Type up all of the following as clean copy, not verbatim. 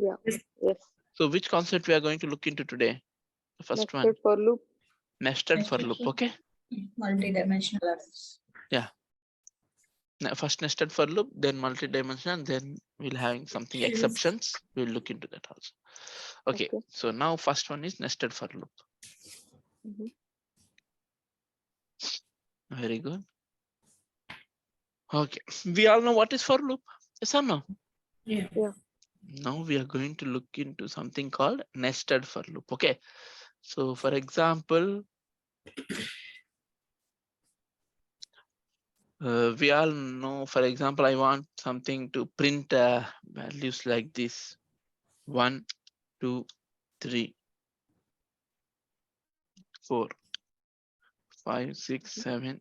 Yeah. Yes. So which concept we are going to look into today? The first one. For loop. Nested for loop. Okay. Multidimensional. Yeah. Now, first nested for loop, then multi-dimensional, then we'll having something exceptions. We'll look into that also. Okay. So now first one is nested for loop. Very good. Okay. We all know what is for loop. Yes or no? Yeah. Now we are going to look into something called nested for loop. Okay. So for example, we all know, for example, I want something to print values like this. 1, 2, 3, 4, 5, 6, 7,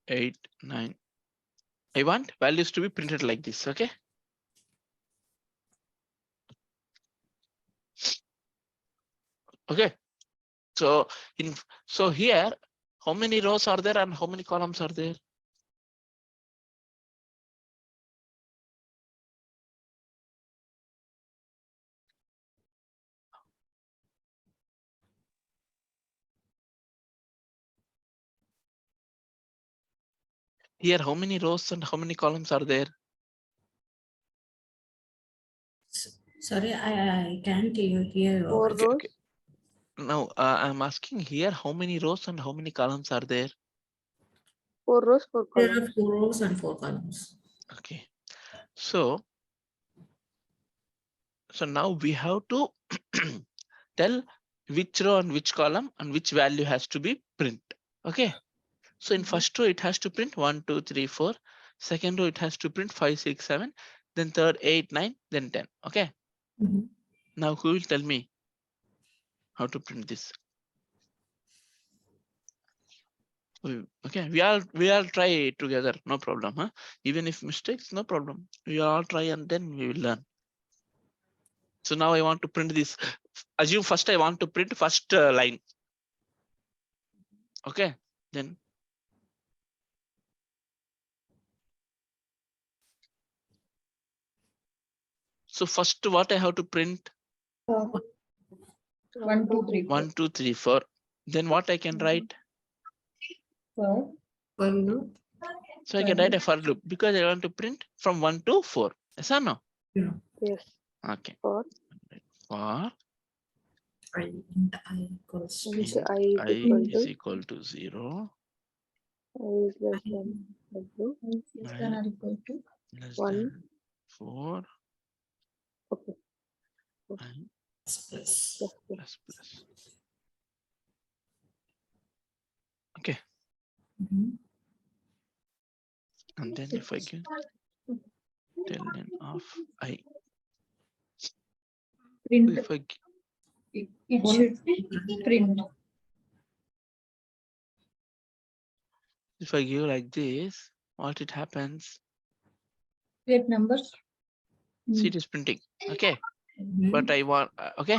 8, 9. I want values to be printed like this. Okay. Okay. So here, how many rows are there and how many columns are there? Here, how many rows and how many columns are there? Sorry, I can't hear. 4 rows. Okay. Now I'm asking here, how many rows and how many columns are there? 4 rows, 4 columns. There are 4 rows and 4 columns. Okay. So now we have to tell which row and which column and which value has to be print. Okay. So in first row, it has to print 1, 2, 3, 4. Second row, it has to print 5, 6, 7. Then third, 8, 9, then 10. Okay. Now who will tell me how to print this? Okay, we all try it together, no problem. Huh? Even if mistakes, no problem. We all try and then we will learn. So now I want to print this. Assume first I want to print first line. Okay, then. So first what I have to print? 1, 2, 3. 1, 2, 3, 4. Then what I can write? For loop. So I can write a for loop because I want to print from 1 to 4. Yes or no? Yeah. Yes. Okay. For I equals I is equal to 0. I is less than W. less than or equal to Less 1. than 4. Okay. plus. Plus. Okay. And then if I give ln of I, Print. if I It should print. if I give like this, what it happens? Create numbers. See, it is printing. Okay. But I want okay.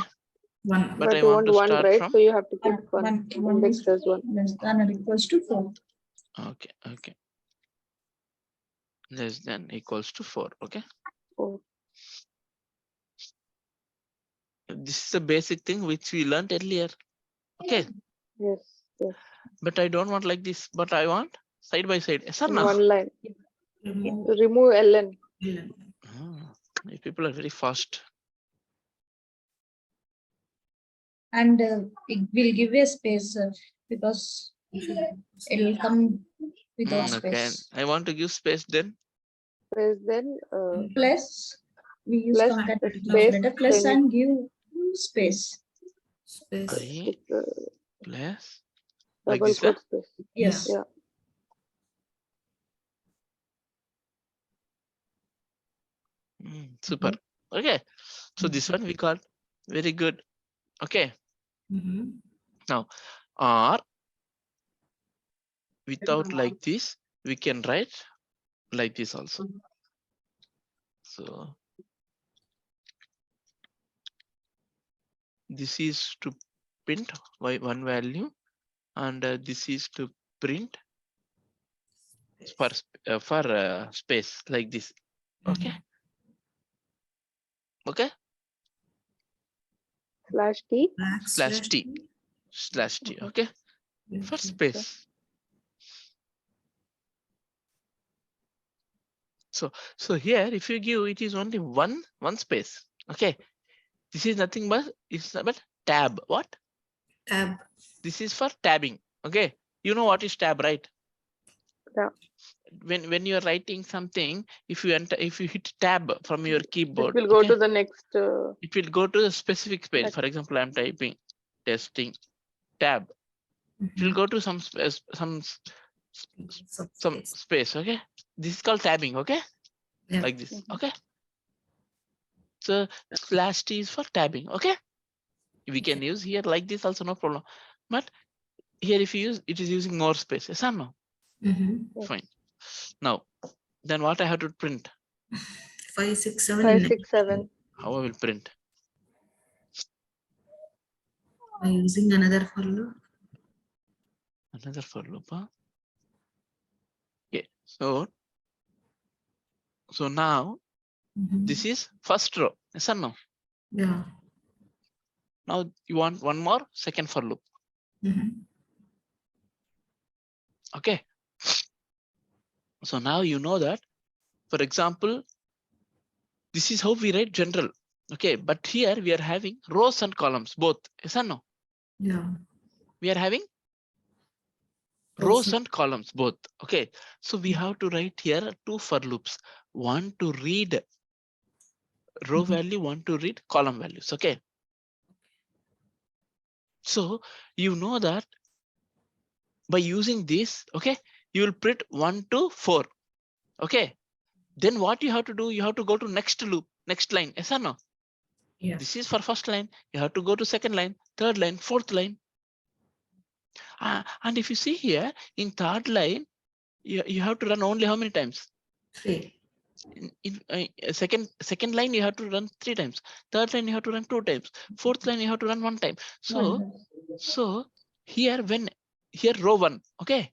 But I you want to 1, start right? from. So you have to put 1. Index as 1. Less than or equals to 4. Okay. Less than equals to 4. Okay. 4. This is a basic thing which we learned earlier. Okay. Yes. But I don't want like this. But I want side by side. Yes or no? 1 line. Remove ln. People are very fast. And it will give a space because it will come without space. I want to give space then. Space then Plus, we use plus concatenation space operator plus and give space. I plus like double this. quote space. Yes. Yeah. Super. Okay. So this one we got very good. Okay. Now, or without like this, we can write like this also. So this is to print by one value, and this is to print for space like this. Okay. Okay. Slash T. Slash T. Slash T. Okay. For space. So here, if you give, it is only one space. Okay. This is nothing but tab. What? Tab. This is for tabbing. Okay. You know what is tab, right? Yeah. When you're writing something, if you hit tab from your keyboard, It will go okay, to the next. it will go to the specific page. Next. For example, I'm typing testing tab. It will go to some space, some space. Okay. This is called tabbing. Okay. Yeah. Like this. Okay. So slash T is for tabbing. Okay. We can use here like this also, no problem. But here, if you use, it is using more space. Yes or no? Fine. Now, then what I have to print? 5, 6, 7. 5, 6, 7. How I will print? By using another for loop. Another for loop. Huh? Okay. So now this is first row. Yes or no? Yeah. Now you want one more second for loop. Okay. So now you know that, for example, this is how we write general. Okay, but here we are having rows and columns both. Yes or no? Yeah. We are having rows and columns both. Okay, so we have to write here two for loops. One to read row value, one to read column values. Okay. So you know that by using this, okay, you will print 1 to 4. Okay. Then what you have to do, you have to go to next loop, next line. Yes or no? Yeah. This is for first line. You have to go to second line, third line, fourth line. And if you see here in third line, you have to run only how many times? 3. In second line, you have to run 3 times. Third line, you have to run 2 times. Fourth line, you have to run 1 time. So here here row 1, okay.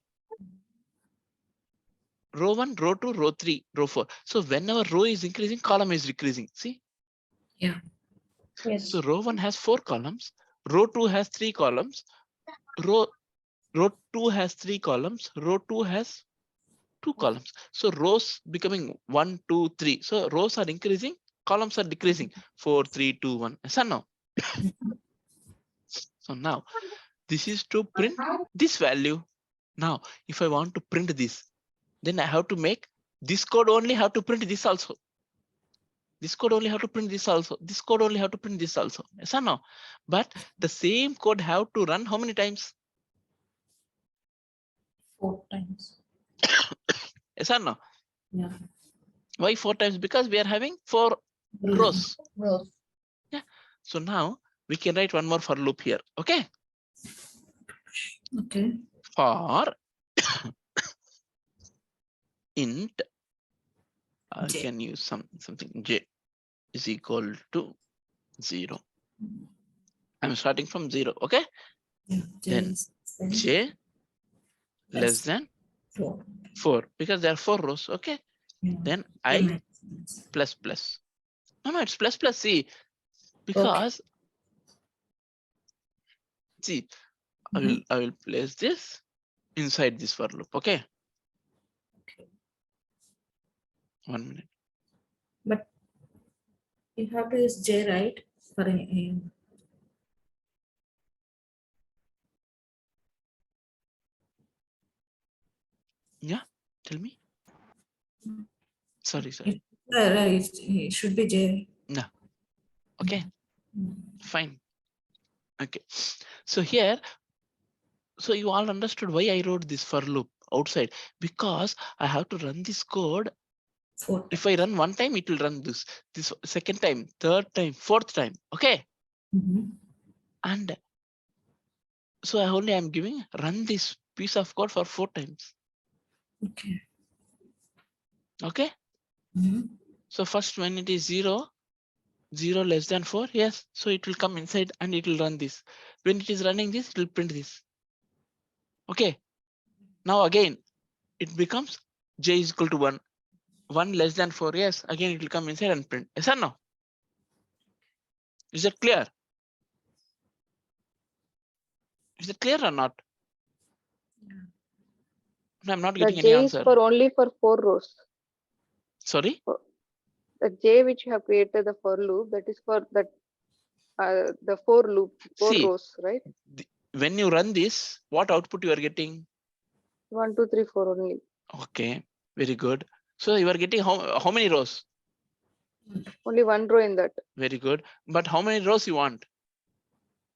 Row 1, row 2, row 3, row 4. So whenever row is increasing, column is decreasing. See? Yeah. Yes. So row 1 has 4 columns. Row 2 has 3 columns. Row 2 has 3 columns. Row 2 has 2 columns. So rows becoming 1, 2, 3. So rows are increasing, columns are decreasing. 4, 3, 2, 1. Yes or no? So now this is to print this value. Now, if I want to print this, then I have to make this code only have to print this also. This code only have to print this also. This code only have to print this also. Yes or no? But the same code have to run how many times? 4 times. Yes or no? Yeah. Why 4 times? Because we are having 4 rows. Yeah. So now we can write one more for loop here. Okay. Okay. For int, I J. can use something j is equal to 0. I'm starting from 0. Okay. Yeah. Then j less than 4 because there are 4 rows. Okay. Yeah. Then I plus plus. No, it's plus plus. See, because see, I will place this inside this for loop. Okay. 1 minute. But you have to use J, right? For Yeah. Tell me. Sorry. right. It should be J. No. Okay. Fine. Okay. So here, so you all understood why I wrote this for loop outside, because I have to run this code. 4 If I run 1 time, it will run this second time, third time, fourth time. Okay. And so I'm giving run this piece of code for 4 times. Okay. Okay. So first when it is 0 less than 4, yes. So it will come inside and it will run this. When it is running this, it will print this. Okay. Now again, it becomes j is equal to 1. 1 less than 4, yes. Again, it will come inside and print. Yes or no? Is it clear? Is it clear or not? No, I'm not The getting any J is answer. for only for 4 rows. Sorry? The J which you have created the for loop, that is for that the 4 See, rows, right? When you run this, what output you are getting? 1, 2, 3, 4 only. Okay, very good. So you are getting how many rows? Only 1 row in that. Very good. But how many rows you want?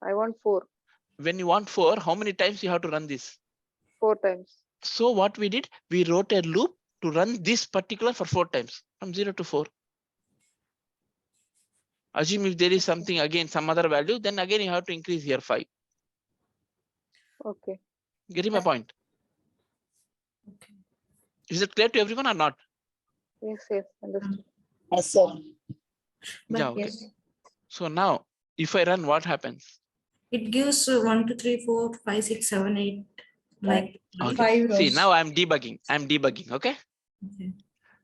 I want 4. When you want 4, how many times you have to run this? 4 times. So what we did, we wrote a loop to run this particular for 4 times from 0 to 4. Assume if there is something again, some other value, then again you have to increase here 5. Okay. Getting my point? Okay. Is it clear to everyone or not? Yes, yes, understood. Yes, sir. But Yeah, okay. Yes. So now if I run, what happens? it gives 1, 2, 3, 4, 5, 6, 7, 8. Like Okay. 5 See, rows. now I'm debugging. Okay. okay.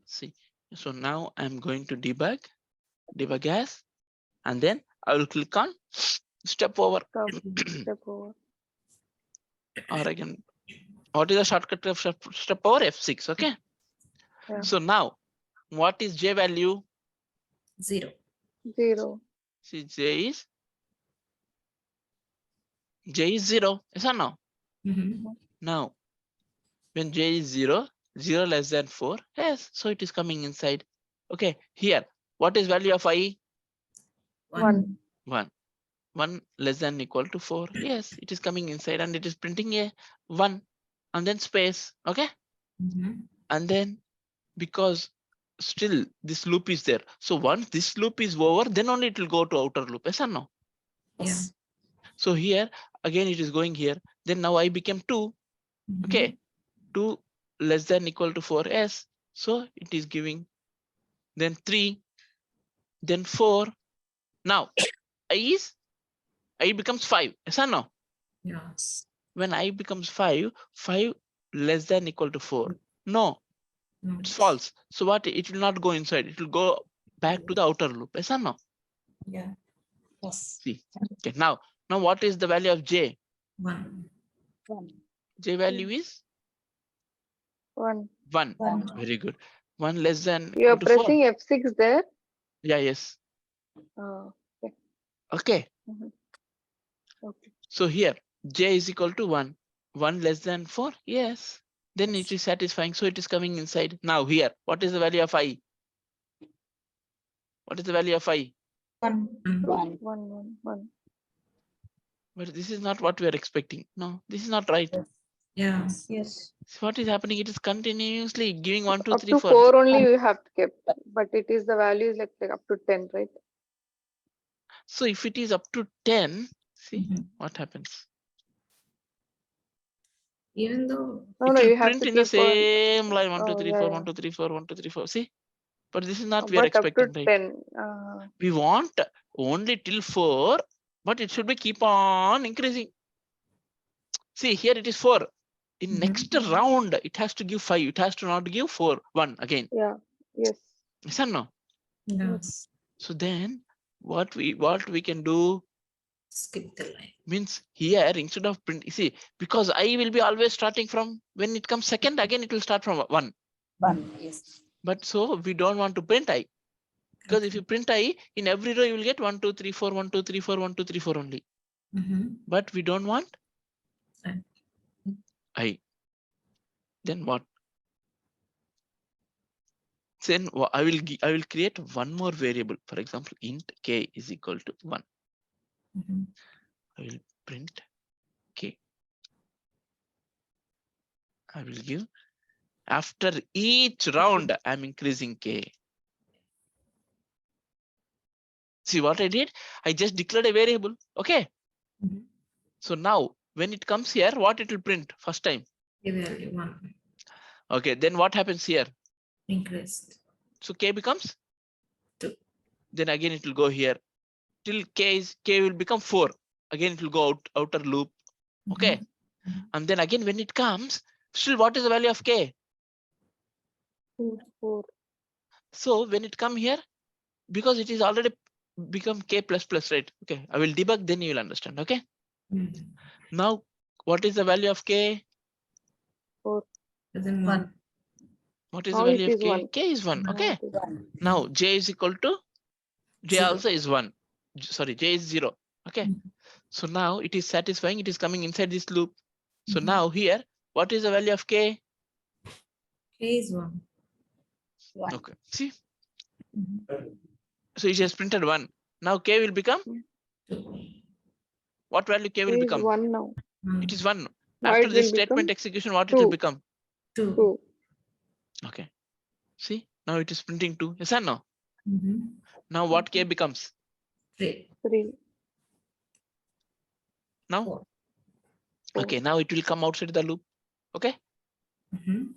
See, so now I'm going to debug as, and then I will click on step over. Step over. Or I can, what is the shortcut of step over? F6. Okay. Yeah. So now what is J value? 0. 0. See, J is 0. Yes or no? Now when J is 0, 0 less than 4. Yes. So it is coming inside. Okay. Here, what is value of I? 1. 1. 1 less than equal to 4. Yes, it is coming inside and it is printing a 1 and then space. Okay. And then because still this loop is there. So once this loop is over, then only it will go to outer loop. Yes or no? Yes. So here again it is going here. Then now I became 2. Okay. 2 less than equal to 4. Yes. So it is giving then 3, then 4. Now I becomes 5. Yes or no? Yes. When I becomes 5, 5 less than equal to 4. No, No. it's false. So what? It will not go inside. It will go back to the outer loop. Yes or no? Yeah. Yes. See. Okay. Now what is the value of J? 1. J value is 1. 1. 1. Very good. 1 less than You are equal to 4. pressing F6 there. Yeah. Yes. Okay. Okay. So here J is equal to 1. 1 less than 4. Yes. Then it is satisfying. So it is coming inside. Now here, what is the value of I? What is the value of I? 1. 1. 1, 1. But this is not what we are expecting. No, this is not right. Yeah. Yes. So what is happening? It is continuously giving 1, 2, Up 3, to 4. 4 only you have kept, but it is the value is like up to 10, right? So if it is up to 10, see what happens. Even though No, It no, will you have print to in the keep on. same line 1, 2, Oh, 3, yeah, 4, yeah. 1, 2, 3, 4, 1, 2, 3, 4. See, but this is not we are But up to expecting, right? 10. We want only till 4, but it should be keep on increasing. See, here it is 4. In next round, it has to give 5. It has to not give 4, 1 again. Yeah. Yes. Yes or no? yes. So then what we can do Skip the line. means here instead of print, you see, because I will be always starting from when it comes second, again it will start from 1. 1. Yes. But so we don't want to print I, because if you print I, in every row you will get 1, 2, 3, 4, 1, 2, 3, 4, 1, 2, 3, 4 only. But we don't want I. Then what? Then I will create one more variable. For example, int k is equal to 1. I will print k. I will give after each round I'm increasing k. See what I did? I just declared a variable. Okay. So now when it comes here, what it will print first time? K value 1. Okay. Then what happens here? Increased. So k becomes 2. Then again it will go here till k will become 4. Again it will go outer loop. Okay. And then again when it comes, still what is the value of k? 2, 4. So when it come here, because it is already become k plus plus, right? Okay, I will debug, then you will understand. Okay. Mm. Now, what is the value of k? Then 1. What is Now the it value of is k? 1. K is 1. Now Okay. it is 1. Now j is equal to, j 0. also is 1. Sorry, j is 0. Okay. Mhm. So now it is satisfying. It is coming inside this loop. So Mhm. now here, what is the value of k? K is 1. 1. Okay. See, Mhm. so it has printed 1. Now k will become, 2. what value k will It is become? 1 now. It is 1. Now After it this will statement become execution, what it will 2. become? 2. 2. Okay. See, now it is printing 2. Yes or no? Mhm. Now what k becomes? 3. 3. Now? 4. Okay, now it will come outside the loop. Okay. Mhm.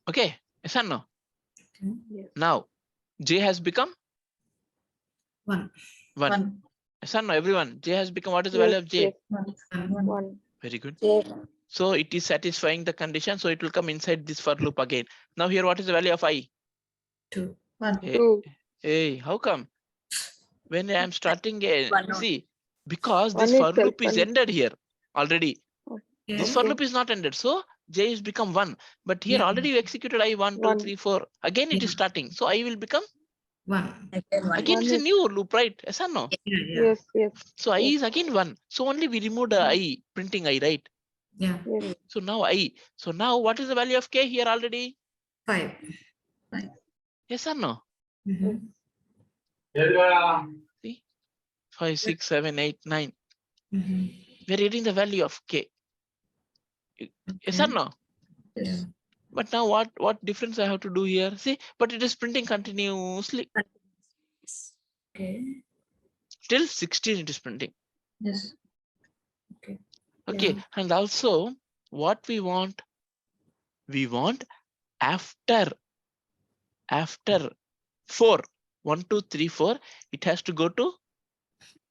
Okay. Yes or no? Yes. Now j has become 1. 1. 1. Yes or no, everyone? J has become, what is the Yes. value of j? Yes. 1. 1. Very good. J. So it is satisfying the condition. So it will come inside this for loop again. Now here, what is the value of I? 2. 1. Hey, 2. hey, how come? When I am starting a, 1 only. see, because 1 this for itself. loop is 1. ended here already. Yeah. This for Okay. loop is not ended. So j is become 1. But here Yeah. already you executed I 1, 2, 1. 3, 4. Again it is Yeah. starting. So I will become, 1. Again 1. again 1 it's a is. new loop, right? Yes or no? Yeah. Yeah. Yes. Yes. So I Yes. is again 1. So only we removed I, printing I, right? Yeah. Yes. So now I. So now what is the value of k here already? 5. Yes or no? Mhm. See, 5, 6, 7, 8, 9. Mhm. We're reading the value of k. Yes or Okay. no? Yeah. But now what difference I have to do here? See, but it is printing continuously Okay. till 16. It is printing. Yes. Okay. Okay, Yeah. and also what we want after 4, 1, 2, 3, 4. It has to go to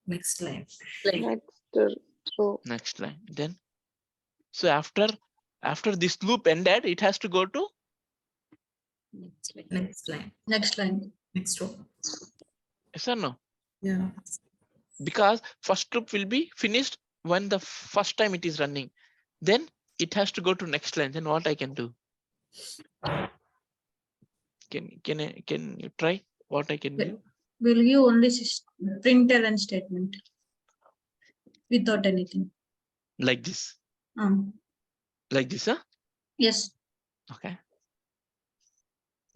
Next line. Next row. next line. Then so after this loop ended, it has to go to Next line. Next line. Next row. yes or no? Yeah. Because first loop will be finished when the first time it is running. Then it has to go to next line. Then what I can do? Can you try what I can do? Will you only print ln statement without anything? Like this. Like this, huh? Yes. Okay.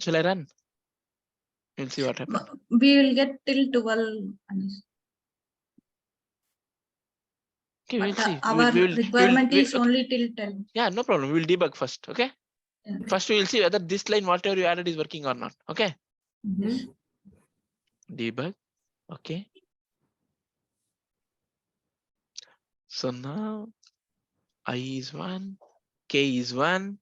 Shall I run? We'll see what happens. We will get till 12. Anish. Okay, we'll But see. our requirement is Okay. only till 10. Yeah, no problem. We'll debug first. Okay. Yeah. First, we will see whether this line, whatever you added, is working or not. Okay. Mhm. Debug. Okay. So now I is 1, k is 1,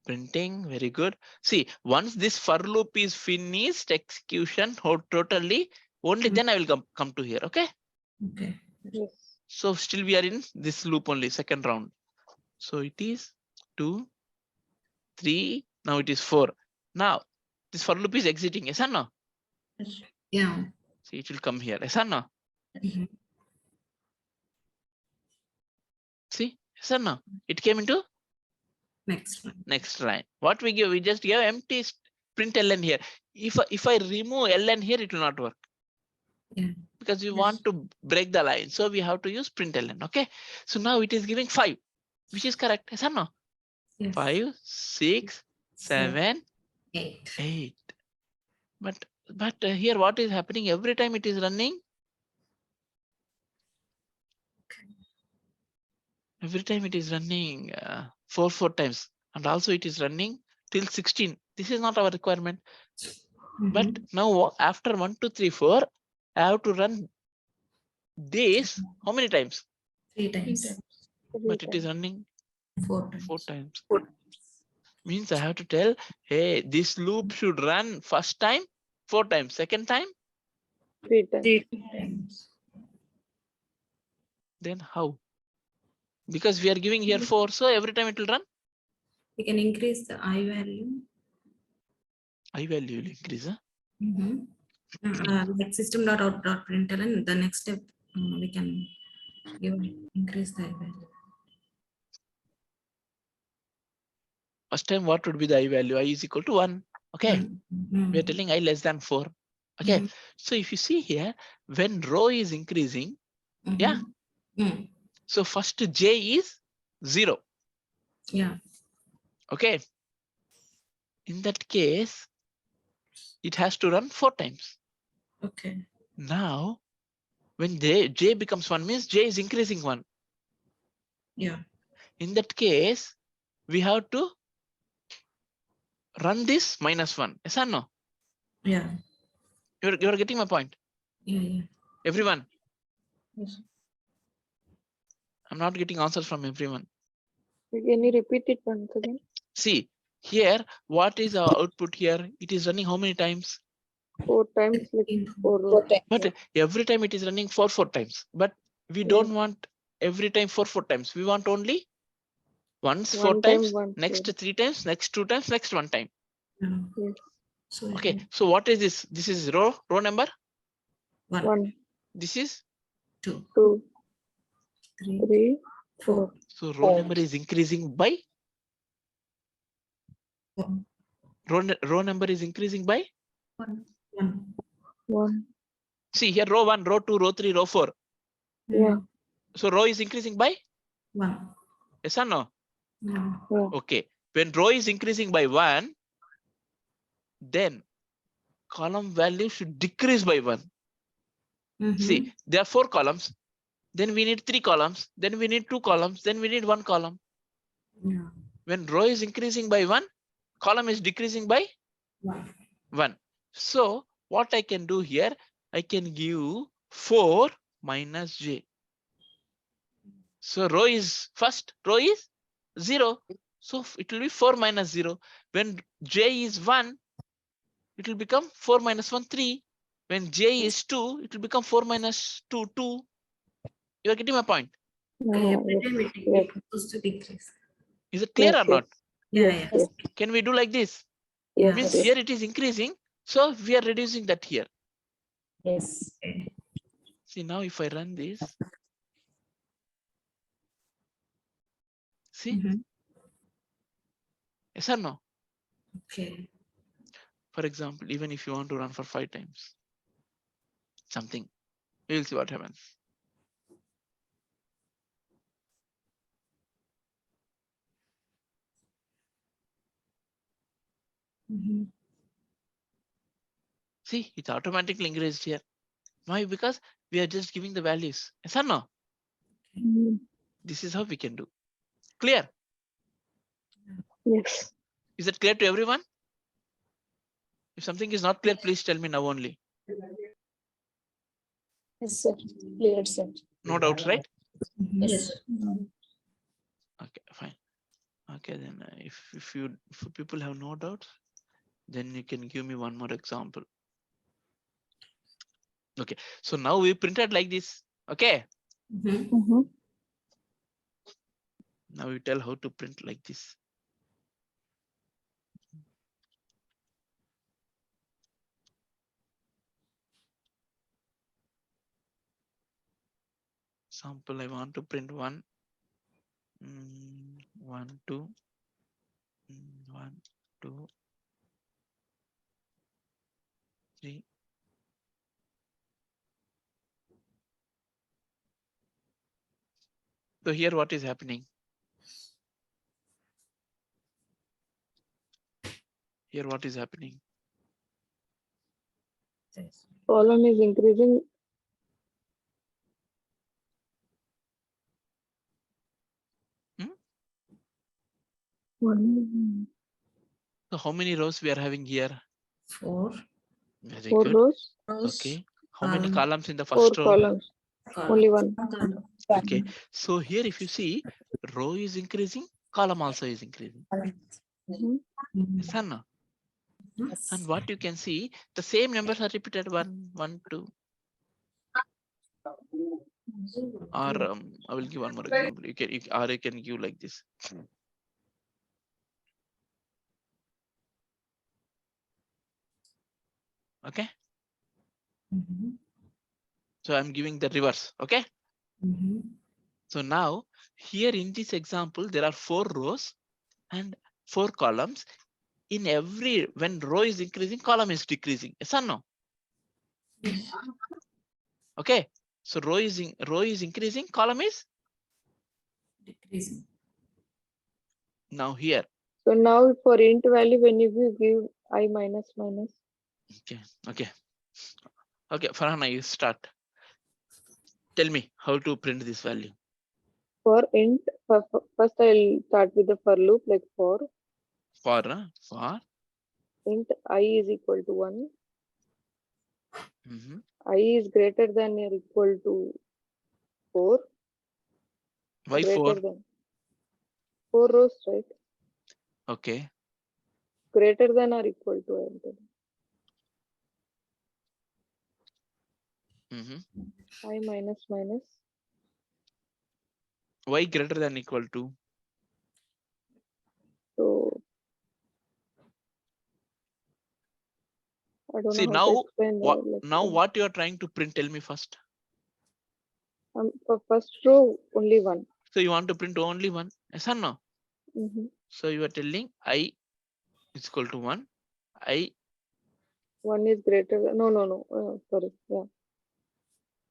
printing. Very good. See, once this for loop is finished, execution totally, only then I will come to here. Okay. Okay. Yes. So still we are in this loop only, second round. So it is 2, 3. Now it is 4. Now this for loop is exiting. Yes or no? Yes. Yeah. See, it will come here. Yes or no? Mhm. See, yes or no? It came into Next line. next line. What we give? We just give empty print ln here. If I remove ln here, it will not work. Yeah. Because we Yes. want to break the line. So we have to use print ln. Okay. So now it is giving 5, which is correct. Yes or no? Yes. 5, 6, 7, 8. 8. But here what is happening? Every time it is running. Every time it is running 4 times, and also it is running till 16. This is not our requirement. But Mhm. now after 1, 2, 3, 4, I have to run this how many times? 3 times. But it is running 4 4 times. times. Means I have to tell, hey, this loop should run first time 4 times, second time, 3 times. 3 times. then how? Because we are giving here 4, so every time it will run We can increase the I value. I value will increase. Huh? Like system.out.println. The next step we can increase the I value. First time, what would be the I value? I is equal to 1. Okay. We are telling I less than 4. Okay. So if you see here, when row is increasing, yeah. So first J is 0. Yeah. Okay. In that case, it has to run 4 times. Okay. Now, when J becomes 1 means J is increasing 1. Yeah. In that case, we have to run this -1. Yes or no? Yeah. You're getting my point? Yeah. Everyone? Yes. I'm not getting answers from everyone. Can you repeat it once again? See, here, what is our output here? It is running how many times? 4 times, like 4 rows. 4 times. But every time it is running 4 times. But we don't want every time 4 times. We want only once 4 One time, times, once. next 3 times, next 2 times, next 1 time. Yes. So Okay, so what is this? This is row number. 1, This is 2, 2, 3, 3, 4. 4. so row number is increasing by row number is increasing by 1. 1. see here row 1, row 2, row 3, row 4. Yeah. So row is increasing by 1. yes or no? Yeah. Yeah. Okay, when row is increasing by 1, then column value should decrease by 1. See, there are 4 columns. Then we need 3 columns. Then we need 2 columns. Then we need 1 column. Yeah. When row is increasing by 1, column is decreasing by 1. So what I can do here, I can give 4 minus J. So row is first, row is 0. So it will be 4 minus 0. When J is 1, it will become 4 minus 1, 3. When J is 2, it will become 4 minus 2, 2. You are getting my point? Okay, Yeah, every time yes. it goes to decrease. Is it clear Yes, or not? Yeah. Yes. Can we do like this? Yes. Means Yes. here it is increasing. So we are reducing that here. Yes. Okay. See now if I run this, see, yes or no? Okay. For example, even if you want to run for 5 times, something, we will see what happens. See, it's automatically increased here. Why? Because we are just giving the values. Yes or no? Mm, This is how we can do. Clear? Yes. Is it clear to everyone? If something is not clear, please tell me now only. Yes, sir. Clear, sir. No doubts, right? Yes. Okay, fine. Okay, then if people have no doubts, then you can give me one more example. Okay, so now we printed like this. Okay, Mhm. now we tell how to print like this. Sample, I want to print 1, 1, 2, 1, 2, 3. So here what is happening? Here what is happening? Column is increasing. One, So how many rows we are having here? 4. Very 4 good. rows, Okay. How many columns in the 4 first row? columns. Only 1. Okay. So here if you see, row is increasing, column also is increasing. Mhm. Yes or no? And what you can see, the same numbers are repeated 1, 1, 2. Or I will give one more example. Or you can give like this. Okay. Mhm. So I'm giving the reverse. Okay. Mhm. So now here in this example, there are 4 rows and 4 columns. In every, when row is increasing, column is decreasing. Yes or no? Yes. Okay. So row is increasing, column is Decreasing. now here. So now for int value, when you give I minus minus, Okay. Okay. Okay. Farhana, you start. Tell me how to print this value. for int, first I'll start with the for loop like for For int I is equal to 1, mhm. I is greater than or equal to 4, Why greater 4? than 4 rows, right? Okay. Greater than or equal to enter. Mhm. I minus minus. Why greater than equal to? So I don't See know how to now explain what that. Like, now what you are trying to print? Tell me first. for first row only 1. So you want to print only one. Yes or no? Mm-hmm. So you are telling I is equal to 1. I 1 is greater than, no, sorry, yeah,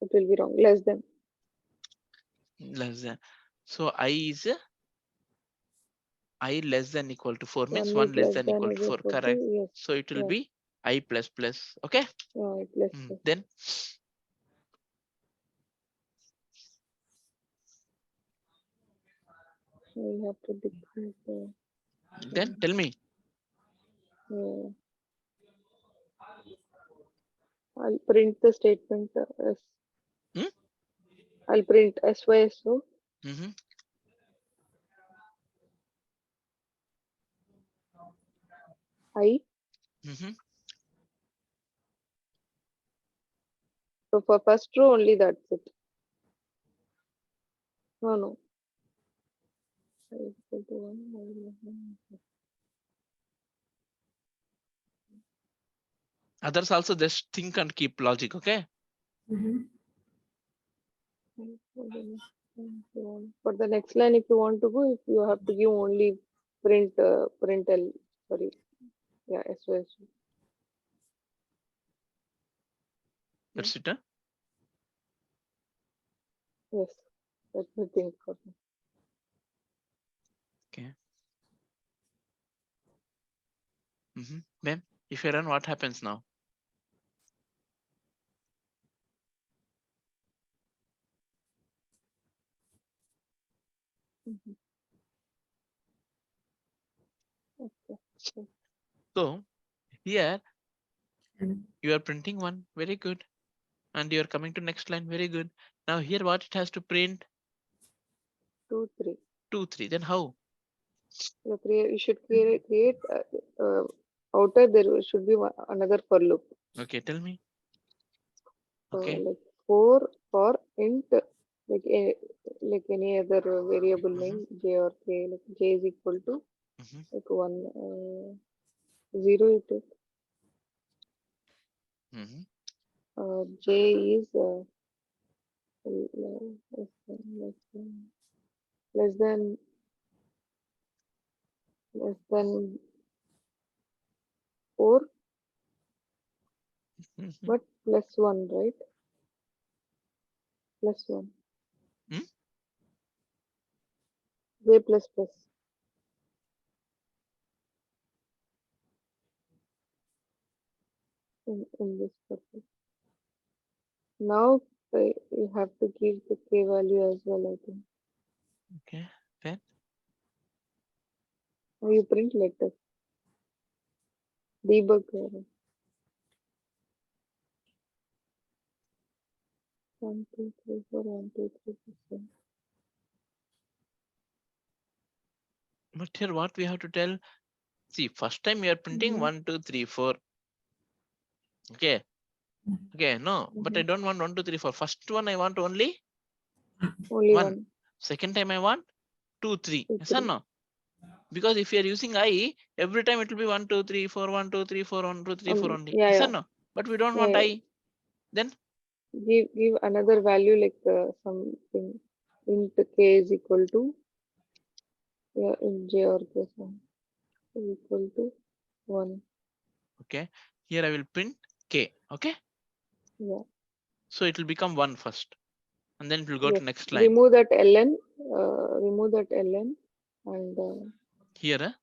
it will be wrong, less than. less than. So I less than equal to 4 means 1 1 is less less than than equal or to 4. equal to, Correct. yes, So it will yeah, be I plus plus. Okay. yeah, it less. Less. Then We have to decrease the, tell me. yeah. I'll print the statement as, Hmm? I'll print SYSO, Mm-hmm. I. Mm-hmm. So for first row only that's it. No. I is equal to 1, I less than, Others also just think and keep logic. Okay. Mhm. I equal to less than, if you want. For the next line, if you want to go, if you have to give only print, println, sorry, yeah, SYSO. That's it. Huh? Yes, let me think for that. Okay. Mm-hmm. Then if you run, what happens now? Mhm. Okay. So here And you are printing 1. Very good. And you are coming to next line. Very good. Now here what it has to print? 2, 3. 2, 3. Then how? You should create outer, there should be another for loop. Okay. Tell me. So Okay. like 4 for int, like like any other variable Mhm. name, j or k, like j is equal to Mm-hmm. like 1, 0 it is. Mm-hmm. J is less less than less than 4, Mm-hmm. but plus 1, right? Plus 1. Hmm? J plus plus. In this purpose. Now you have to give the k value as well, I think. Okay. Then Now you print letters. Debug error. 1, 2, 3, 4, 1, 2, 3%. but here what we have to tell? See, first time you are printing 1, 2, 3, 4. Okay. Okay. No, but I don't want 1, 2, 3, 4. First one I want only Only 1. one, Second time I want 2, 3. 2, Yes or 3. no? Because if you are using I, every time it will be 1, 2, 3, 4, 1, 2, 3, 4, 1, 2, 3, 4 only. Yeah, Yes or yeah. no? but we don't want Yeah. I. Then Give another value like something int k is equal to int j or k is equal to 1. okay, here I will print k. Okay, Yeah. so it will become 1 first, and then it will go to Yes. next line. Remove that ln. Remove that ln and Here,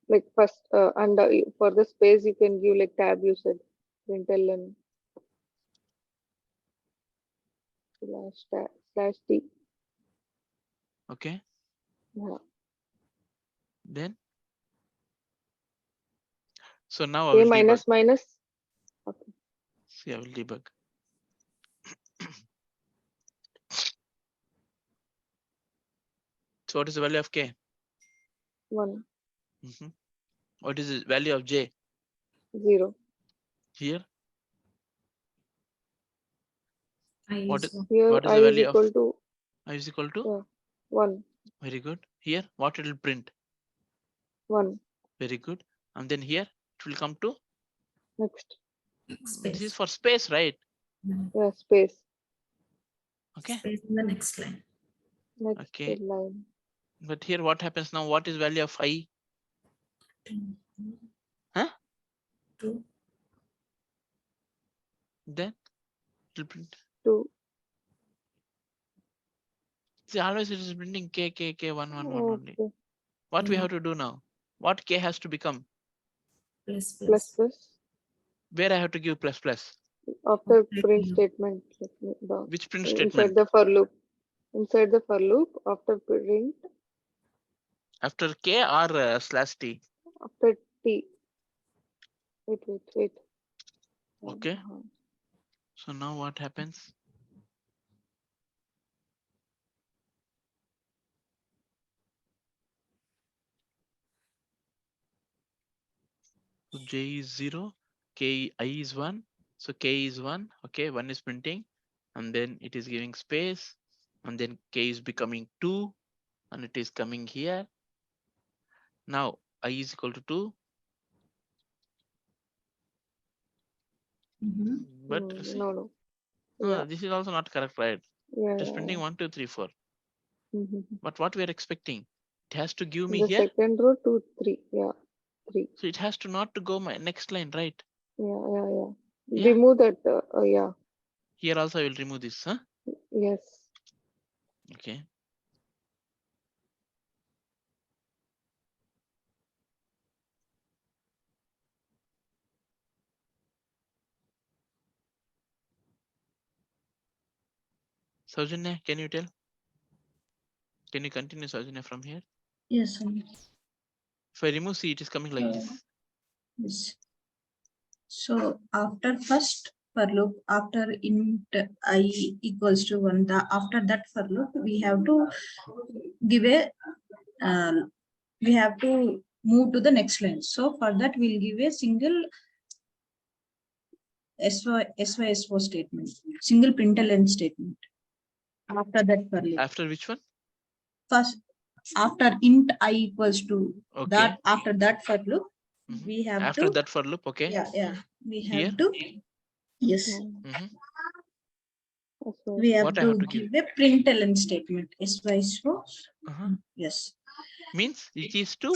like first and for the space you can give like tab you said println slash t. okay, Yeah. then so now I K will debug. minus minus. Okay. See, I will debug. So what is the value of k? 1 What is the value of j? 0. Here, I what is is Here what is I the is value equal of to I is equal to? 1. Very good. Here, what it will print? 1. Very good. And then here it will come to Next. this is space. for space, right? Yeah, space. Okay, Space in the next line. Next okay. line. But here what happens now? What is value of I? Huh? 2. Then it will print. 2. See, always it is printing k 1 1 1 only. Okay. What we have to do now? What k has to become? Plus Plus plus. Where I have to give plus plus? After Okay. print statement. Let me down. Which print Inside statement? the for loop. Inside the for loop. After print. After k or slash t? After t. Wait. Okay. So now what happens? So j is 0, k I is 1. So k is 1. Okay, 1 is printing, and then it is giving space, and then k is becoming 2, and it is coming here. Now I is equal to 2. But see, No. no, Yeah. this is also not correct, right? Yeah. It is printing 1 2 3 4. Mhm. But what we are expecting, it has to give In me the here. second row 2 3. Yeah. 3. So it has to not to go my next line, right? Yeah. Yeah. Remove that. Yeah. Here also I will remove this, huh? Yes. Okay. Saujanya, can you tell? Can you continue, Saujanya, from here? Yes. If I remove C, it is coming like this. Yes. So after first for loop, after int I equals to 1, after that for loop, we have to give a, we have to move to the next line. So for that, we'll give a single SYSO statement, single println statement. After that for loop. After which one? First, after int I equals to Okay. that, after that for loop, we have after to, that for loop, okay. Yeah. We have Here? to, yes. We have What I to have to give a println statement. SYSO. Yes. Means it is to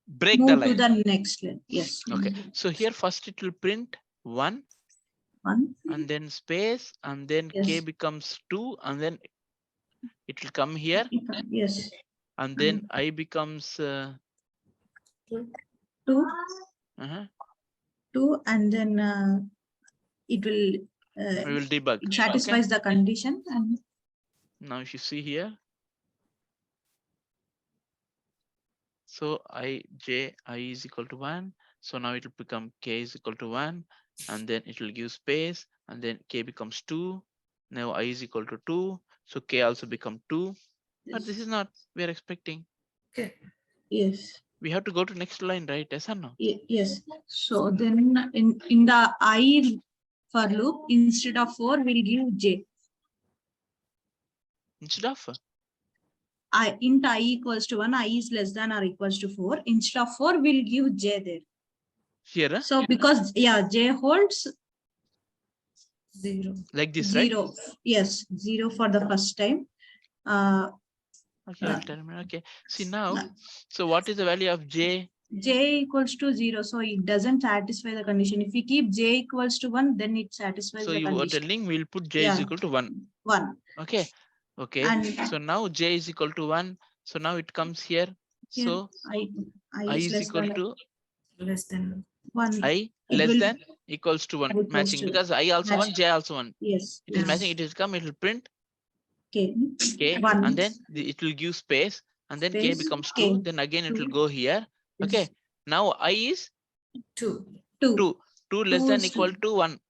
break Move the to line. the next line. Yes. Okay. So here first it will print 1, 1. and then space, and then k Yes. becomes 2, and then it will come here, Yes. and then I becomes 2. 2, and then it will, we will debug. it satisfies the condition. And now if you see here, so I is equal to 1. So now it will become k is equal to 1, and then it will give space, and then k becomes 2. Now I is equal to 2, so k also become 2. But this is not we are expecting. Okay. yes. We have to go to next line, right? Yes or no? Yes. So then in the I for loop, instead of 4, we'll give j. Instead of Int I equals to 1, I is less than or equals to 4. Instead of 4, we'll give j there. Here, huh? So because J holds 0. Like this, right? 0. Yes, 0 for the first time. Okay, I'll tell me. Okay. See now, so what is the value of J? J equals to 0, so it doesn't satisfy the condition. If we keep J equals to 1, then it satisfies So the you were condition. telling we'll put J is equal to 1. 1. Okay. Okay. And So now J is equal to 1. So now it comes here. here, So I I is is less equal than to Less than 1. I It less will than equals to 1 equals matching, to because I also 1, match. J also 1. Yes. It is Yeah. matching. It is come. It will print K. K, 1. and then it will give space, and then K Space, becomes K. 2. Then again it will 2. go here. Okay. Now I is 2. 2. 2. 2 less 2 than is equal to 1.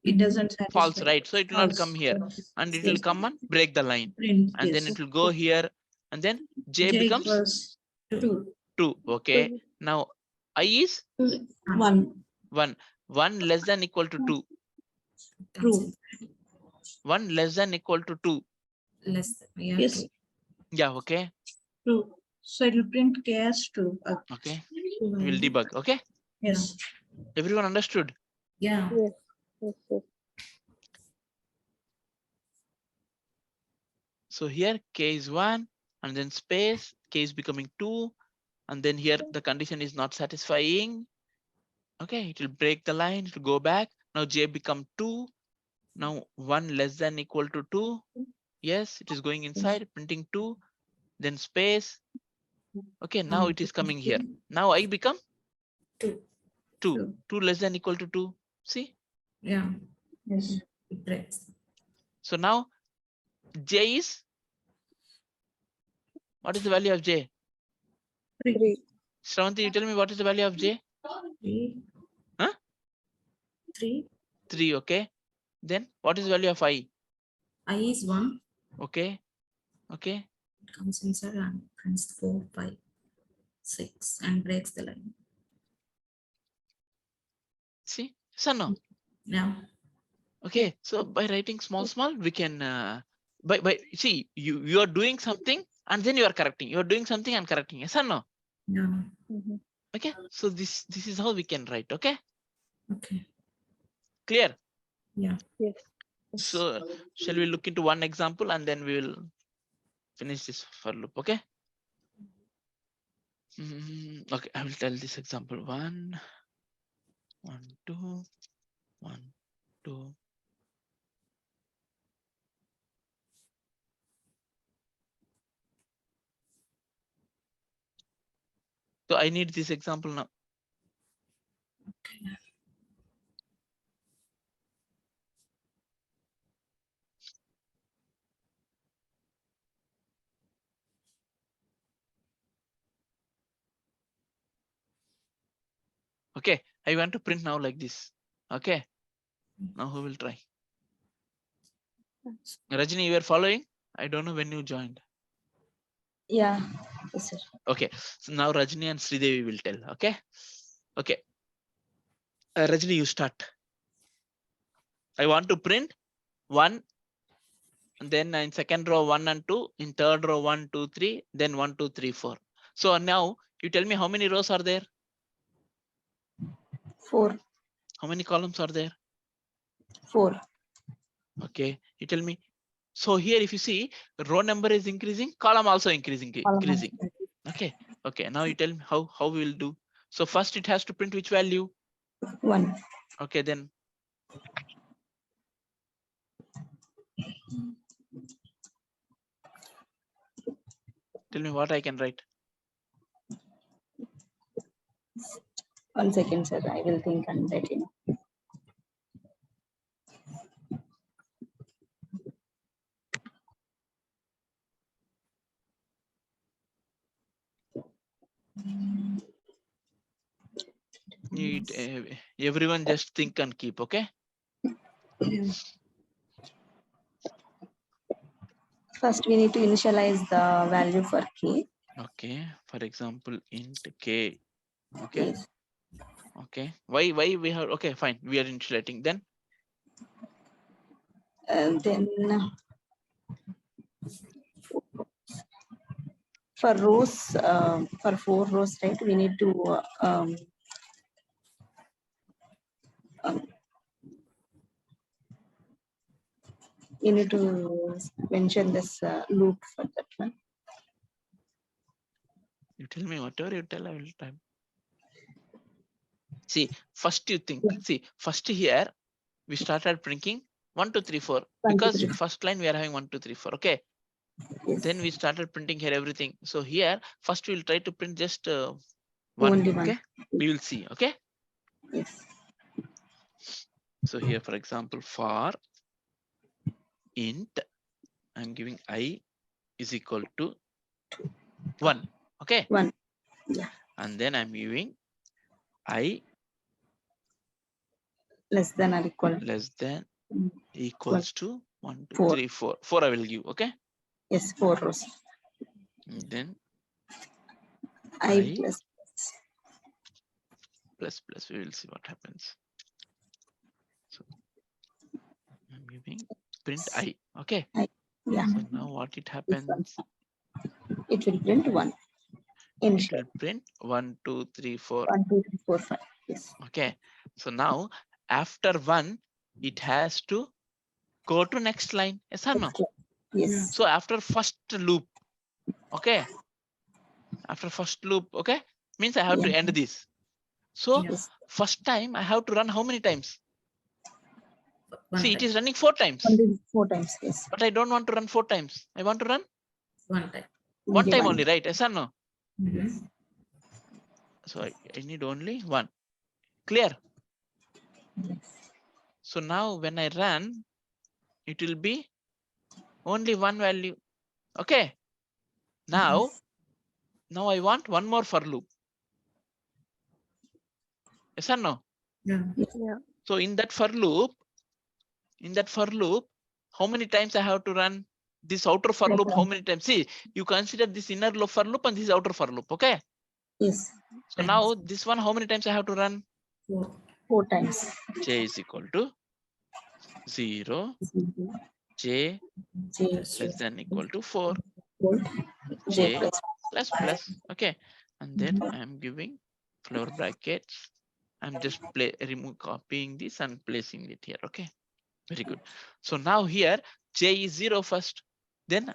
It doesn't satisfy. False, right? So it will not come False. here, and it will come and break the line, Print. and then Yes. it will go here, and then J J becomes equals 2. 2. Okay. Now I is 1. 1. 1 less than equal to 2. True. 1 less than equal to 2. Less than. Yeah, Yes. true. Yeah. Okay. True. So it will print K as 2. Okay. We will debug. Okay. Yes. Everyone understood? Yeah. Yes. Yes. Yes. So here K is 1, and then space, K is becoming 2, and then here the condition is not satisfying. Okay, it will break the line, it will go back. Now J become 2. Now 1 less than equal to 2. Yes, it is going inside, printing 2, then space. Okay, now it is coming here. Now I become 2. 2. 2 less than equal to 2. See? Yeah. Yes. It breaks. So now J is, what is the value of J? 3. Shravanti, you tell me what is the value of J? 3. Huh? 3. 3, okay. Then what is the value of I? I is 1. Okay, okay. It comes inside and prints 4, 5, 6 and breaks the line. See, so no. Yeah. Okay, so by writing small, we can, by see, you are doing something and then you are correcting. You are doing something and correcting. Yes or no? Yeah. Okay, so this is how we can write. Okay, Okay. clear? Yeah. Yes. So shall we look into one example and then we will finish this for loop? Okay. Okay, I will tell this example. 1, 1, 2, 1, 2. So I need this example now. Okay, I want to print now like this. Okay, now who will try? Rajini, you were following? I don't know when you joined. Yeah. Yes, sir. Okay, so now Rajini and Sridevi will tell. Okay, okay. Rajini, you start. I want to print 1, and then in second row 1 and 2, in third row 1, 2, 3, then 1, 2, 3, 4. So now you tell me how many rows are there? 4. How many columns are there? 4. Okay, you tell me. So here, if you see, row number is increasing, column also increasing. Okay, okay. Now you tell me how we will do. So first it has to print which value? 1. Okay, then. Tell me what I can write. 1 second, sir. I will think and let you know. Everyone just think and keep. Okay. First, we need to initialize the value for K. Okay. For example, int K. Okay. Yes. Okay. Why we have? Okay, fine. We are initializing then. Then for rows, for 4 rows, right? We need to You need to mention this loop for that one. You tell me whatever you tell, I will type. See, first you think, see, first here we started printing 1, 2, 3, 4 1, 2, because 3. first line we are having 1, 2, 3, 4. Okay. Yes. Then we started printing here everything. So here first we'll try to print just one. Only one. Okay. We will see. Okay. Yes. So here, for example, for int, I'm giving I is equal to 1. Okay. 1. Yeah. And then I'm giving I Less than or equal. less than Mm. equals to 1, 2, 4. 3, 4. 4 I will give. Okay. Yes, 4 rows. And then I plus plus. We will see what happens. So I'm giving print I. Okay. yeah. So now what it happens? It will print 1. It Initial. will print 1, 2, 3, 4. 1, 2, 3, 4, 5. Yes. Okay. So now after 1, it has to go to next line. Yes or no? Yes. So after first loop, okay. After first loop, okay, means I have to Yeah. end this. So Yes. first time I have to run how many times? One See, it time. is running 4 times, Only 4 times. Yes. but I don't want to run 4 times. I want to run One time. one time 1. only, right? Yes or no? Mhm. So I need only 1. Clear? Yes. So now when I run, it will be only 1 value. Okay. Now I want one more for loop. Yes or no? Yeah. Yeah. So in that for loop, how many times I have to run this outer for loop? How many times? See, you consider this inner loop for loop and this outer for loop. Okay. Yes. So now this one, how many times I have to run? 4. 4 times. J is equal to 0, J J less than equal to 4, J J plus. plus plus. Okay. And then I'm giving floor brackets. I'm just copying this and placing it here. Okay. Very good. So now here J is 0 first. Then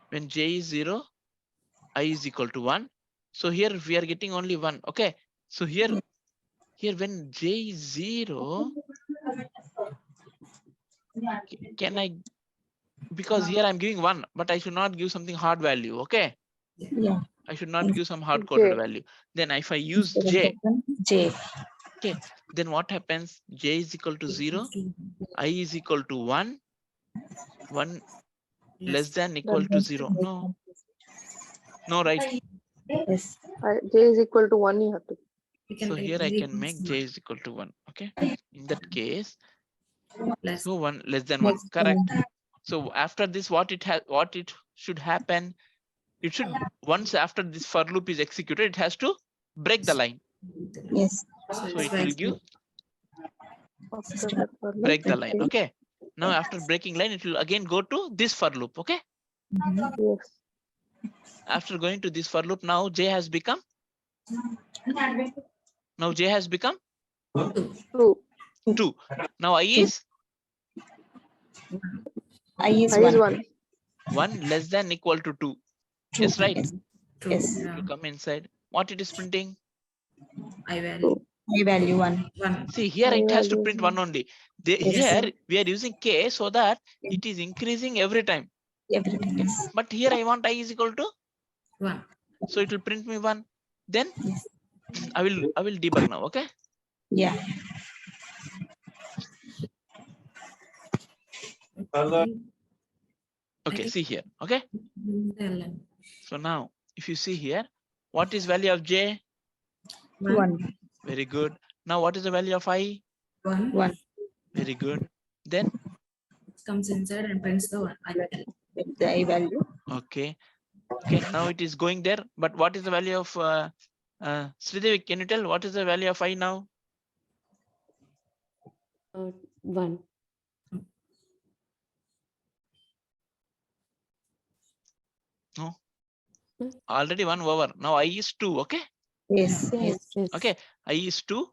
when J is 0, I is equal to 1. So here we are getting only 1. Okay. So here when J is 0, can I, because here I'm giving 1, but I should not give something hard value. Okay. Yeah. I should not give some hard coded J. value. Then if I use J, J. okay, then what happens? J is equal to 0, I is equal to 1, 1 less than equal to 0. No, right? Yes. J is equal to 1, you have to. We can So take here I 0 can make J is equal to 1. Okay. In that case, plus. so 1 less than 1. Next, Correct. So after this, what it should happen? It should, once after this for loop is executed, it has to break the line. yes. So it will give After that for loop, break the it line. will- Okay. Now after breaking line, it will again go to this for loop. Okay. Yes. After going to this for loop, now J has become. Now J has become 2. 2. Now I is I is I is 1. 1. 1 less than equal to 2. Yes, right. Yes. True. Yes. If you come inside, what it is printing? I value I value 1. 1. See here I it has to value print 1. 1 only. Yes. Here we are using K so that it is increasing every time. Everything. Yes. But here I want I is equal to, 1. so it will print me 1. Then Yes. I will debug now. Okay. Yeah. Okay. See here. Okay. LN. So now if you see here, what is value of J? 1. Very good. Now what is the value of I? 1. 1. Very good. Then Comes inside and prints the 1. The I value. okay. Now it is going there. But what is the value of Sridevi? Can you tell what is the value of I now? 1. No. Hmm. Already 1 over. Now I is 2. Okay. Yes. Yes. Yes. Okay. I is 2.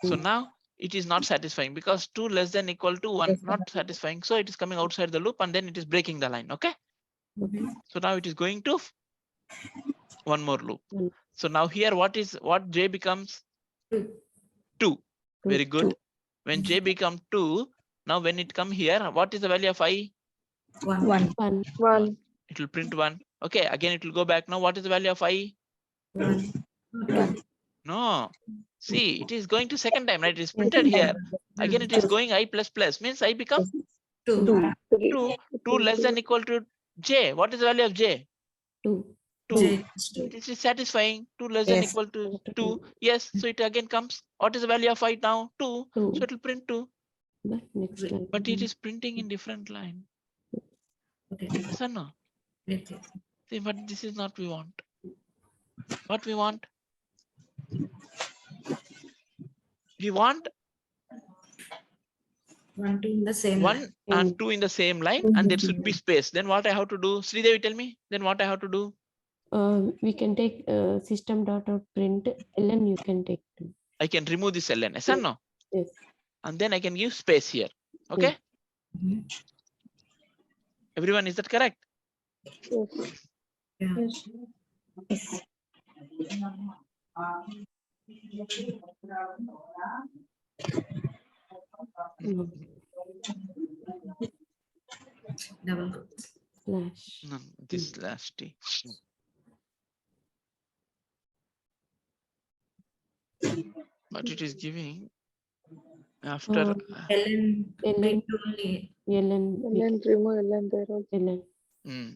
So now it is not satisfying because 2 less than equal to 1, Yes, sir. not satisfying. So it is coming outside the loop and then it is breaking the line. Okay. Okay. So now it is going to one more loop. One. So now here, what j becomes 2. 2. Very Two. good. When j become 2, now when it come here, what is the value of I? 1. 1. 1. 1. It will print 1. Okay, again it will go back. Now what is the value of I? 1. 1. No. See, it is going to second time, right? It is Yes. printed here. Again it is going I plus plus, means I become 2. 2. 3. 2. 2 less than equal to j. What is the value of j? 2. 2. J is 2. It is satisfying. 2 less than Yes. equal to Equal to 2. Yes. So it again comes. What is the value of I now? 2. 2. So it will print 2. But next line. But it is printing in different line. Okay. Yes or no? Okay. See, but this is not we want. What we want? We want 1, 2 in the same 1 line. and 2 in the same line, and there should be space. Then what I have to do? Sridevi, tell me. Then what I have to do? We can take system dot out print ln. You can take too. I can remove this ln. Yes or no? Yes. And then I can give space here. Okay. Mhm. Everyone, is that correct? Yeah. Yes. No. Double quotes. Slash. No, this last T. But it is giving after. ln ln print only. ln And then remove ln there also. ln. Mm.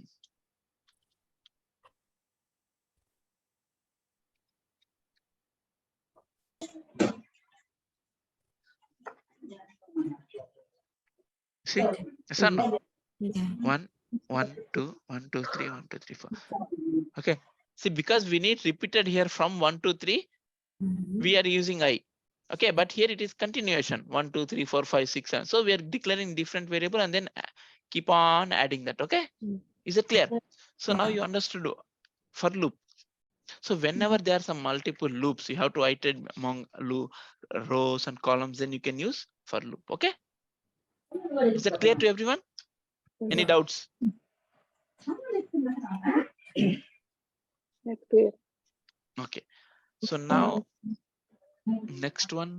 See, yes or no? Yes. Yeah. 1, 1, 2, 1, 2, 3, 1, 2, 3, 4. Okay. See, because we need repeated here from 1 to 3, Mhm. we are using I. Okay, but here it is continuation 1, 2, 3, 4, 5, 6, 7. So we are declaring different variable and then keep on adding that. Okay, Mm. is it clear? So now Yeah. you understood for loop. So whenever there are some multiple loops, you have to iterate among rows and columns, then you can use for loop. Okay, is that clear to everyone? Any doubts? That's clear. Okay, so now next one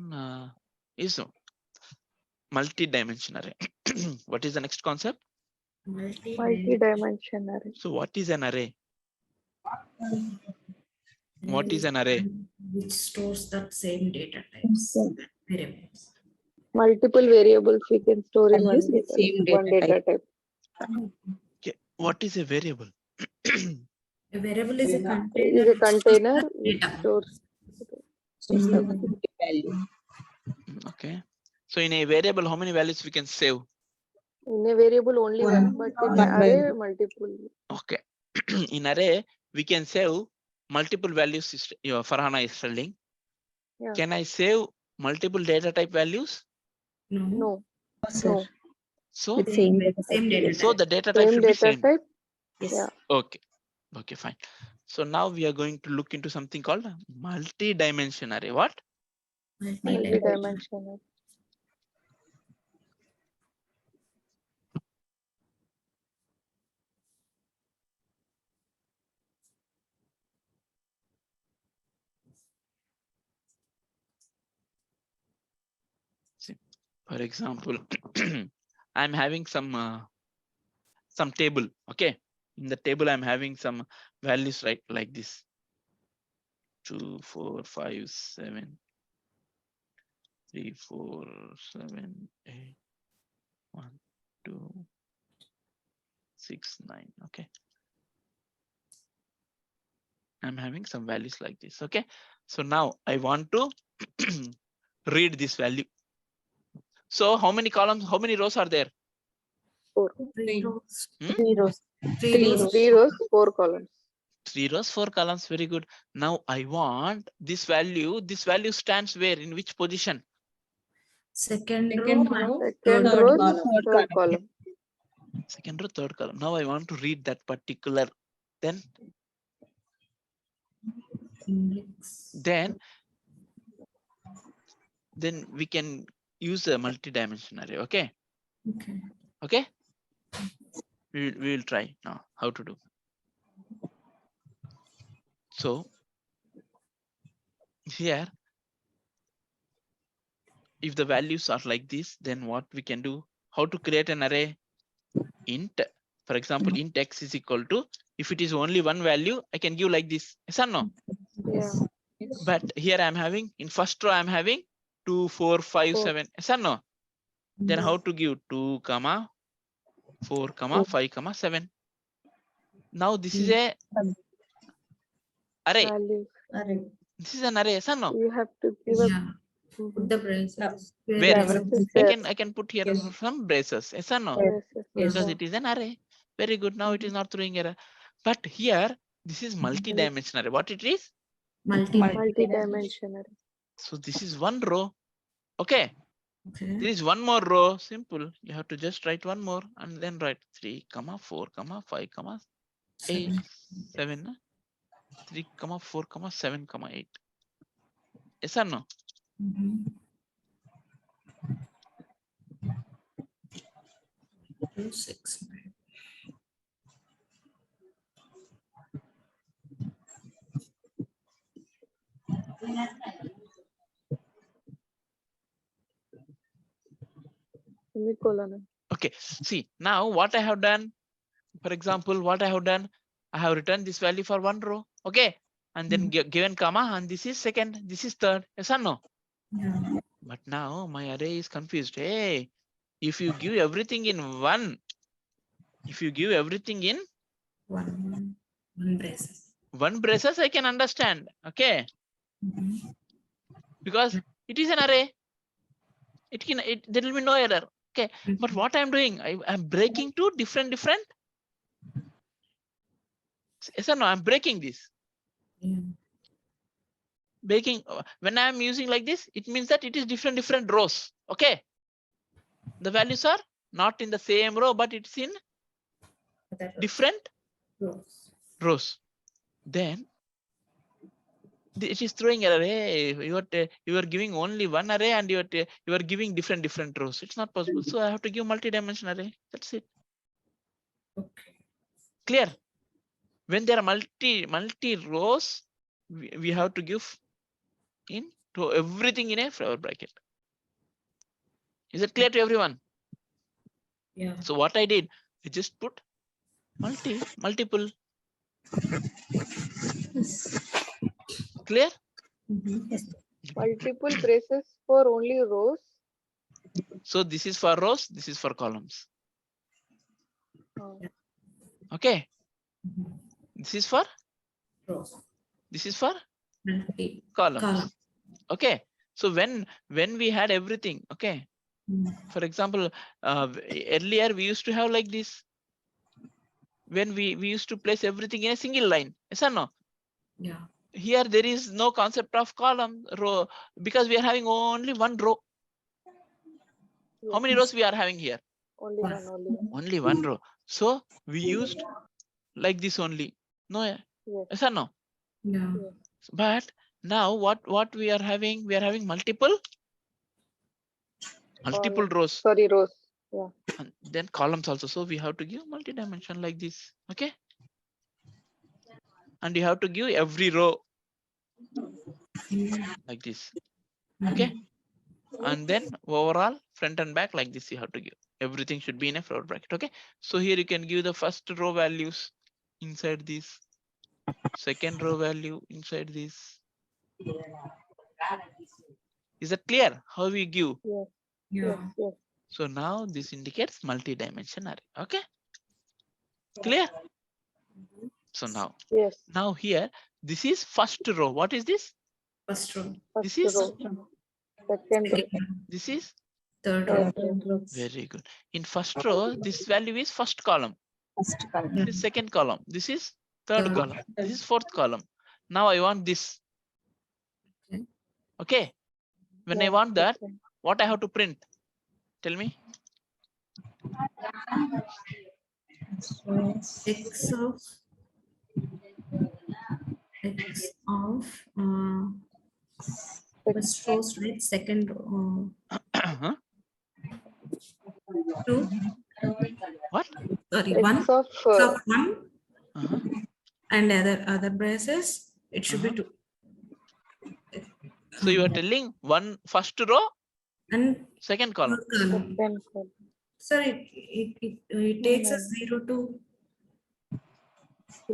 is multi-dimension array. What is the next concept? Multi-dimension array. So what is an array? What is an array? Which stores that same data types and variables. Multiple variables we can store in Values with same one data data type. Okay, what is a variable? A variable is a Is container. a container which Data. stores. value. Okay, so in a variable, how many values we can save? In a variable only one, but in One an array value. multiple. Okay, in array we can save multiple values. Farhana is telling. Yeah. Can I save multiple data type values? No. No. Sir. No. So With same data. Same data so type. the data type Same should be data same. type. Yes. Yeah. Okay, okay, fine. So now we are going to look into something called multi-dimension array. What? Multi-dimensional. For example, I'm having some table. Okay, in the table I'm having some values, right, like this: 2, 4, 5, 7, 3, 4, 7, 8, 1, 2, 6, 9. Okay, I'm having some values like this. Okay, so now I want to read this value. So how many columns, how many rows are there? 4. 3 rows. Hmm? 3 rows. 3 rows. 3 rows, 4 columns. 3 rows, 4 columns. Very good. Now I want this value. This value stands where? In which position? Second Second row. row. and Second Third row, column. third column. Second row, third column. Now I want to read that particular. Then index. then we can use a multi-dimension array. Okay. Okay. Okay. We will try now how to do. So here, if the values are like this, then what we can do, how to create an array? Int, for example, int x is equal to, if it is only one value, I can give like this. Yes or no? Yeah. But here I'm having, in first row, I'm having 2, 4, 5, 4. 7. Yes or no? Then how to give 2, 4, 5, 7. Now this is a array. Values. Array. This is an array. Yes or no? You have to give a Yeah. Put the braces. Where? Yeah, braces there. I can put here Yes. some braces. Yes or no? Yes, yes, Yes. Because it is an array. Very good. Now it is not throwing error. But here, this is multi-dimensional array. What it is? multi-dimensional. So this is one row. Okay. Okay. There is one more row. Simple. You have to just write one more and then write 3, 4, 5, 8, 7. 3, 4, 7, 8. Yes or no? Mhm. 2, 6, 9. Semicolon. Okay. See, now what I have done, for example, what I have done, I have written this value for one row. Okay. And then given comma, and this is second, this is third. Yes or no? Yeah. But now my array is confused. Hey, if you give everything in one, One braces. one braces, I can understand. Okay. Mhm. Because it is an array. There will be no error. Okay. But what I'm doing, I'm breaking two different. Yes or no? I'm breaking this. Yeah. Breaking when I'm using like this, it means that it is different rows. Okay. The values are not in the same row, but it's in Other different rows. rows. Then it is throwing error. Hey, you are giving only one array and you are giving different rows. It's not possible. So I have to give multi-dimensional array. That's it. Okay. Clear? When there are multi rows, we have to give to everything in a flower bracket. Is it clear to everyone? Yeah. So what I did, I just put multiple. Clear? Mhm. Multiple braces for only rows. So this is for rows, this is for columns. Oh, Okay. Mhm. This is for Rows. Multi columns. column. Okay. So when we had everything, okay. For example, earlier we used to have like this. When we used to place everything in a single line. Yes or no? Yeah. Here there is no concept of column row because we are having only one row. How yes. many rows we are having here? Only one. Only one row. So we used like this only. No, Yes. yes or no? Yeah. Yes. But now what we are having? We are having multiple Column. rows. Sorry, rows. Yeah. And then columns also. So we have to give multi-dimension like this. Okay. And you have to give every row like this. Okay. And then overall front and back like this you have to give. Everything should be in a float bracket. Okay. So here you can give the first row values inside this. Second row value inside this. Is that clear? How we give? Yes. Yeah. Yes. So now this indicates multi-dimension array. Okay. Clear? So Yes. now here, this is first row. What is this? First row. First This is row. Second row. this is Third row. Third row. very good. In first row, this value is first column. First column. This is second column. This is third Third. column. This is fourth column. Now I want this. Okay. Okay. When I Yeah, want that, okay. what I have to print? Tell me. X of first rows, right? Second Huh? 2, What? sorry, X 1, of so 1 Uh-huh. and other braces, it should be Uh-huh. 2. So you are telling one first row, And second column. column. second column. Sir, it takes us 0 to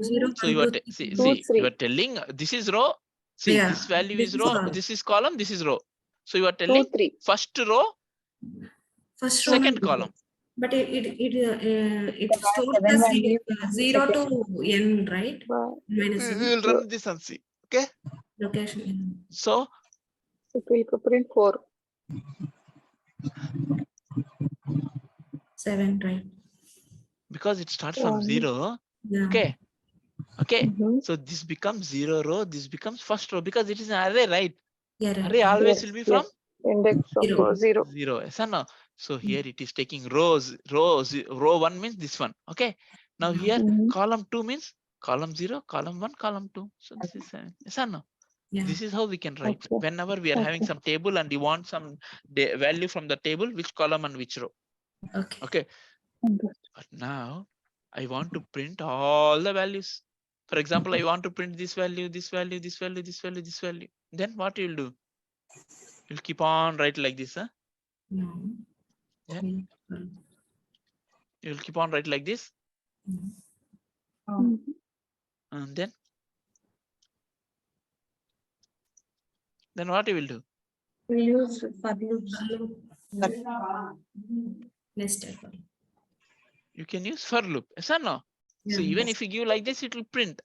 0, So 1, you are 2, 3. see, you 3. are telling this is row. See, Yeah, this value this is is row, column. this is column, this is row. So you are 2, telling 3. first row, First row, second column. but it stores Seven the value. 0 to n, right? But Minus We n, will run this and see. Okay. location n. So it will print 4. 7, right? because it starts from 1. 0. Yeah. Okay. Okay. Mhm. So this becomes 0 row. This becomes first row because it is an array, right? Yeah, right. Array always Yes, will be from yes. Index of 0. 0. 0. Yes or no? So here it is taking rows. Row 1 means this one. Okay. Now Yeah. here Mhm. column 2 means column 0, column 1, column 2. So this is yes or no? Yeah. This is how we can write. Okay. Whenever we are having Okay. some table and you want some value from the table, which column and which row. Okay. Okay. Understood. But now I want to print all the values. For example, I want to print this value, this value, this value, this value, this value. Then what you'll do? You'll keep on write like this, huh? No. Yeah. Yeah. You'll keep on write like this, Mhm. and then what you will do? We use for loops. Nested. You can use for loop. Yes or no? So Yeah. even if you give like this, it will print.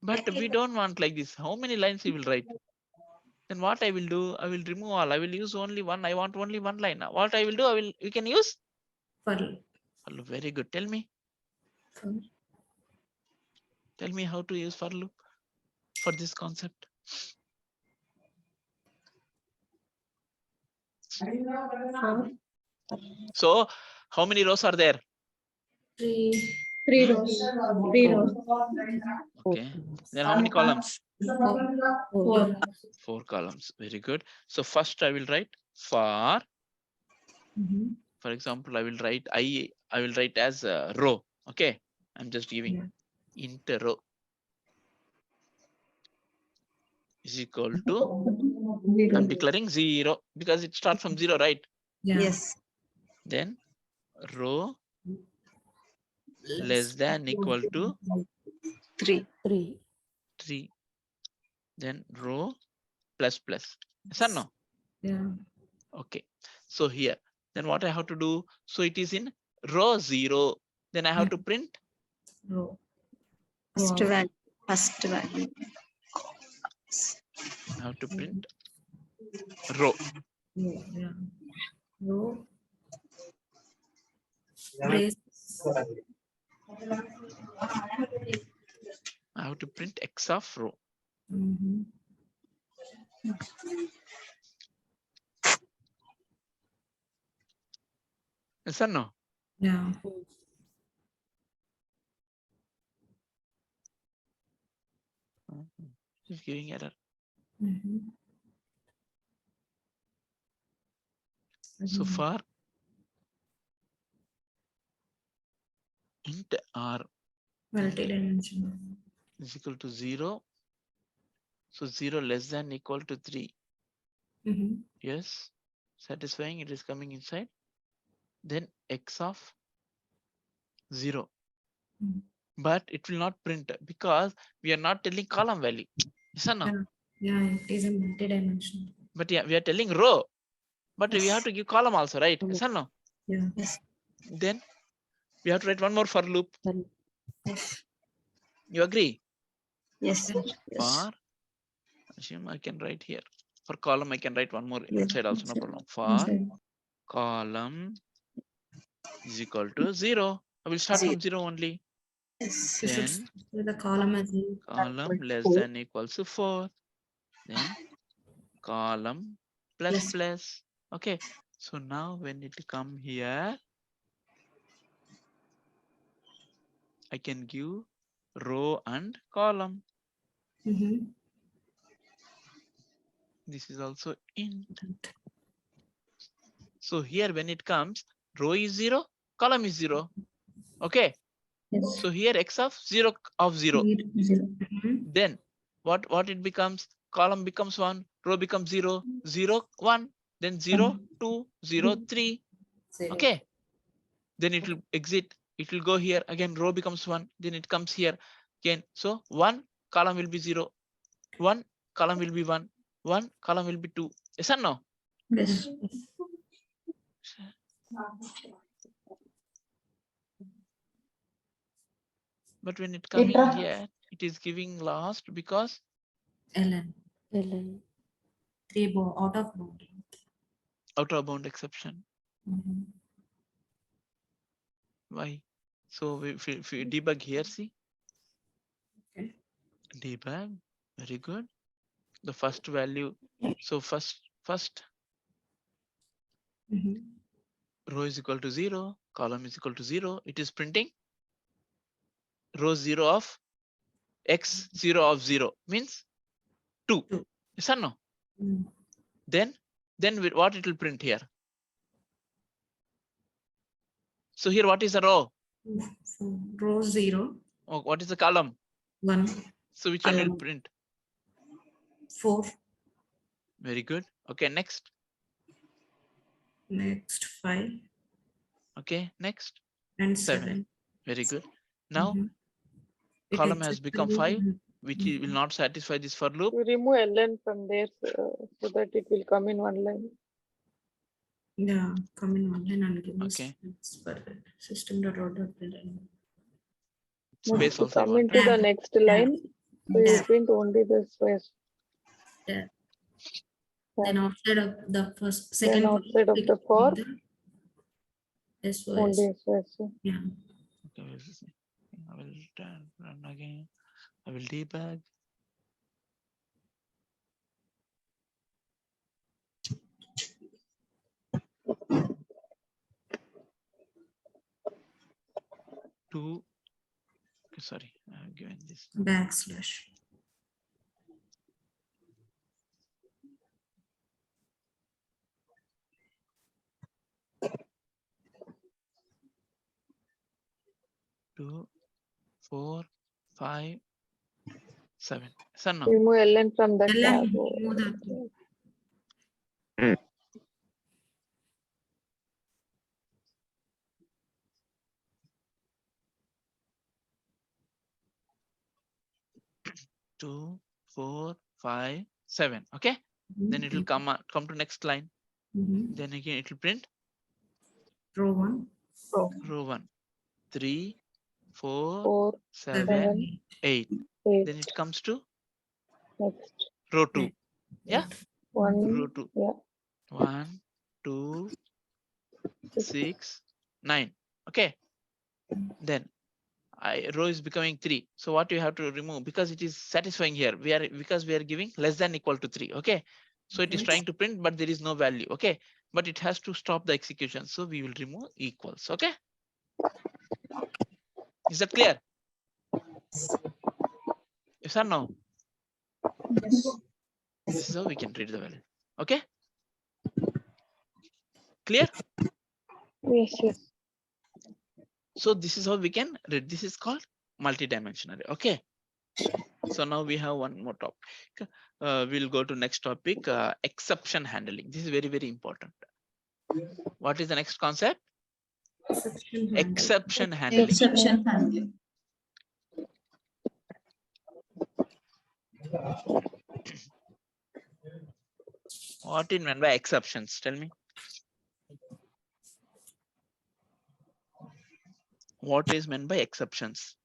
But we don't want like this. How many lines you will write? Then what I will do? I will remove all. I will use only one. I want only one line. Now what I will do? You can use For for loop. Very good. Tell me how to use for loop for this concept. So how many rows are there? 3, 3 rows. 3 rows. Okay. Then how many columns? 4. 4 columns. Very good. So first I will write for example, I will write I will write as a row. Okay. I'm just giving int row is equal to, I'm declaring 0 because it starts from 0, right? yeah. Yes. Then row less than equal to 3. 3. 3. Then row plus plus. Yes or no? Yeah. Okay. So here, then what I have to do? So it is in row 0. Then I have to print Row. First Wow. value. First value. I have to print row. Row. Yeah. Row. Brace. I have to print x of row. Yes or no? Yeah. It's giving error. So for int r Multi-dimensional. is equal to 0. So 0 less than equal to 3. Yes. Satisfying, it is coming inside. Then x of 0. But it will not print because we are not telling column value. Yes or no? Yeah, it is a multi-dimensional. But yeah, we are telling row. But we have to give column also, right? Yes or no? Yeah. Yes. Then we have to write one more for loop. You agree? Yes. Yes. For assume I can write here. For column, I can write one more inside also, no problem. For Inside. column is equal to 0. I will start from 0 only. Yes. You should Then start the column as in column less than equals to 4. Then column plus plus. Okay. So now when it come here, I can give row and column. This is also int. So here when it comes, row is 0, column is 0. Okay. Yes. So here x of 0 of 0. Zero. Then what it becomes? Column becomes 1, row becomes 0, 0, 1, then 0, 2, 0, 3. Okay. Then it will exit. It will go here again. Row becomes 1. Then it comes here again. So 1 column will be 0. 1 column will be 1. 1 column will be 2. Yes or no? Yes. But when it coming here, it is giving last because ln. 3 out of bound. outer bound exception. Mhm. Why? So if we debug here, see. Okay. Debug. Very good. The first value. So first Mhm. row is equal to 0, column is equal to 0. It is printing row 0 of x 0 of 0 means 2. 2. Yes or no? Mm. Then what it will print here? So here what is the row? So row 0, Oh, what is the column? 1, So which one will column. print? 4, Very good. Okay, next. next 5, Okay, next. and 7. 7. Very good. Now Mhm. It column has exactly become 5, which Mhm. will not satisfy this for loop. You remove ln from there so that it will come in one line. Yeah, come in online and give us Okay. for system.out.println. But Space to also I come want. into the next line, so you Tab. print only the space. Tab. Tab. Then outside of the first, Then second, outside of click the for, on the SOS. only space. Yeah. Okay, I will run again. I will debug. Okay, sorry, I have given this. Backslash. Two, 4, 5, 7. So now Remove ln from the ln, tab. remove that. 2, 4, 5, 7. Okay. Then it will come to next line. Then again it will print Row 1. row 1, 3, 4, 4, 7, 7, 8. 8. Then it comes to Next. row 2. Yeah. 1. Row 2. Yeah. 1, 2, 6, 9. Okay. Then row is becoming 3. So what you have to remove, because it is satisfying here, because we are giving less than equal to 3. Okay. So it is Okay. trying to print, but there is no value. Okay. But it has to stop the execution. So we will remove equals. Okay. Is that clear? Yes or no? Yes. This is how we can read the value. Okay. Clear? Yes, yes. So this is how we can read. This is called multidimensional. Okay. So now we have one more topic. We'll go to next topic, exception handling. This is very, very important. What is the next concept? Exception handling. Exception handling. What is meant by exceptions? Tell me. What is meant by exceptions?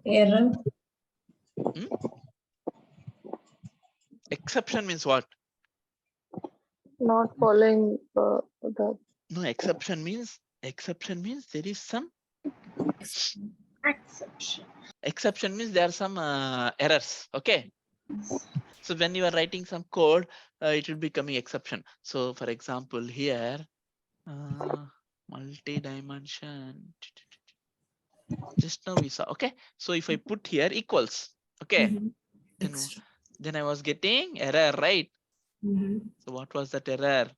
Error. Exception means what? Not following the. No, exception means there is some Exception. exception means there are some errors. Okay. So when you are writing some code, it will be coming exception. So for example, here, multi-dimension, just now we saw, okay. So if I put here equals, okay, Mhm. then, Extra. then I was getting error, right? Mhm. So what was that error?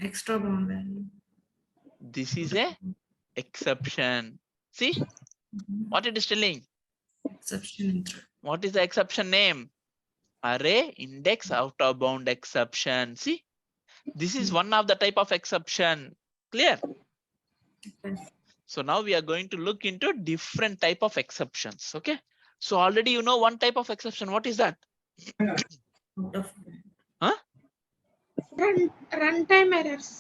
Extra bound value. This is a exception. See Mhm. what it is telling? Exception in through. What is the exception name? Array index out of bound exception. See, this is one of the type of exception. Clear? Okay. So now we are going to look into different type of exceptions. Okay. So already you know one type of exception. What is that? Out of Huh? Runtime errors.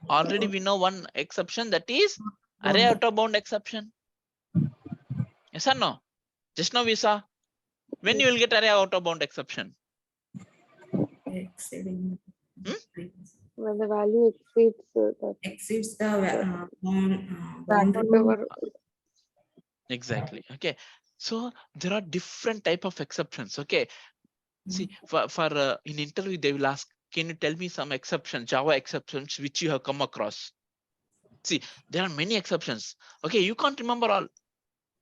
Already we know one exception, that is array bound. out of bound exception. Yes or no? Just now we saw. When you will get array out of bound exception? Exceeding. Hmm? When the value exceeds that Exceeds the boundary. whatever. Exactly. Okay. So there are different type of exceptions. Okay. See, for in interview they will ask, can you tell me some exceptions, Java exceptions which you have come across? See, there are many exceptions. Okay, you can't remember all.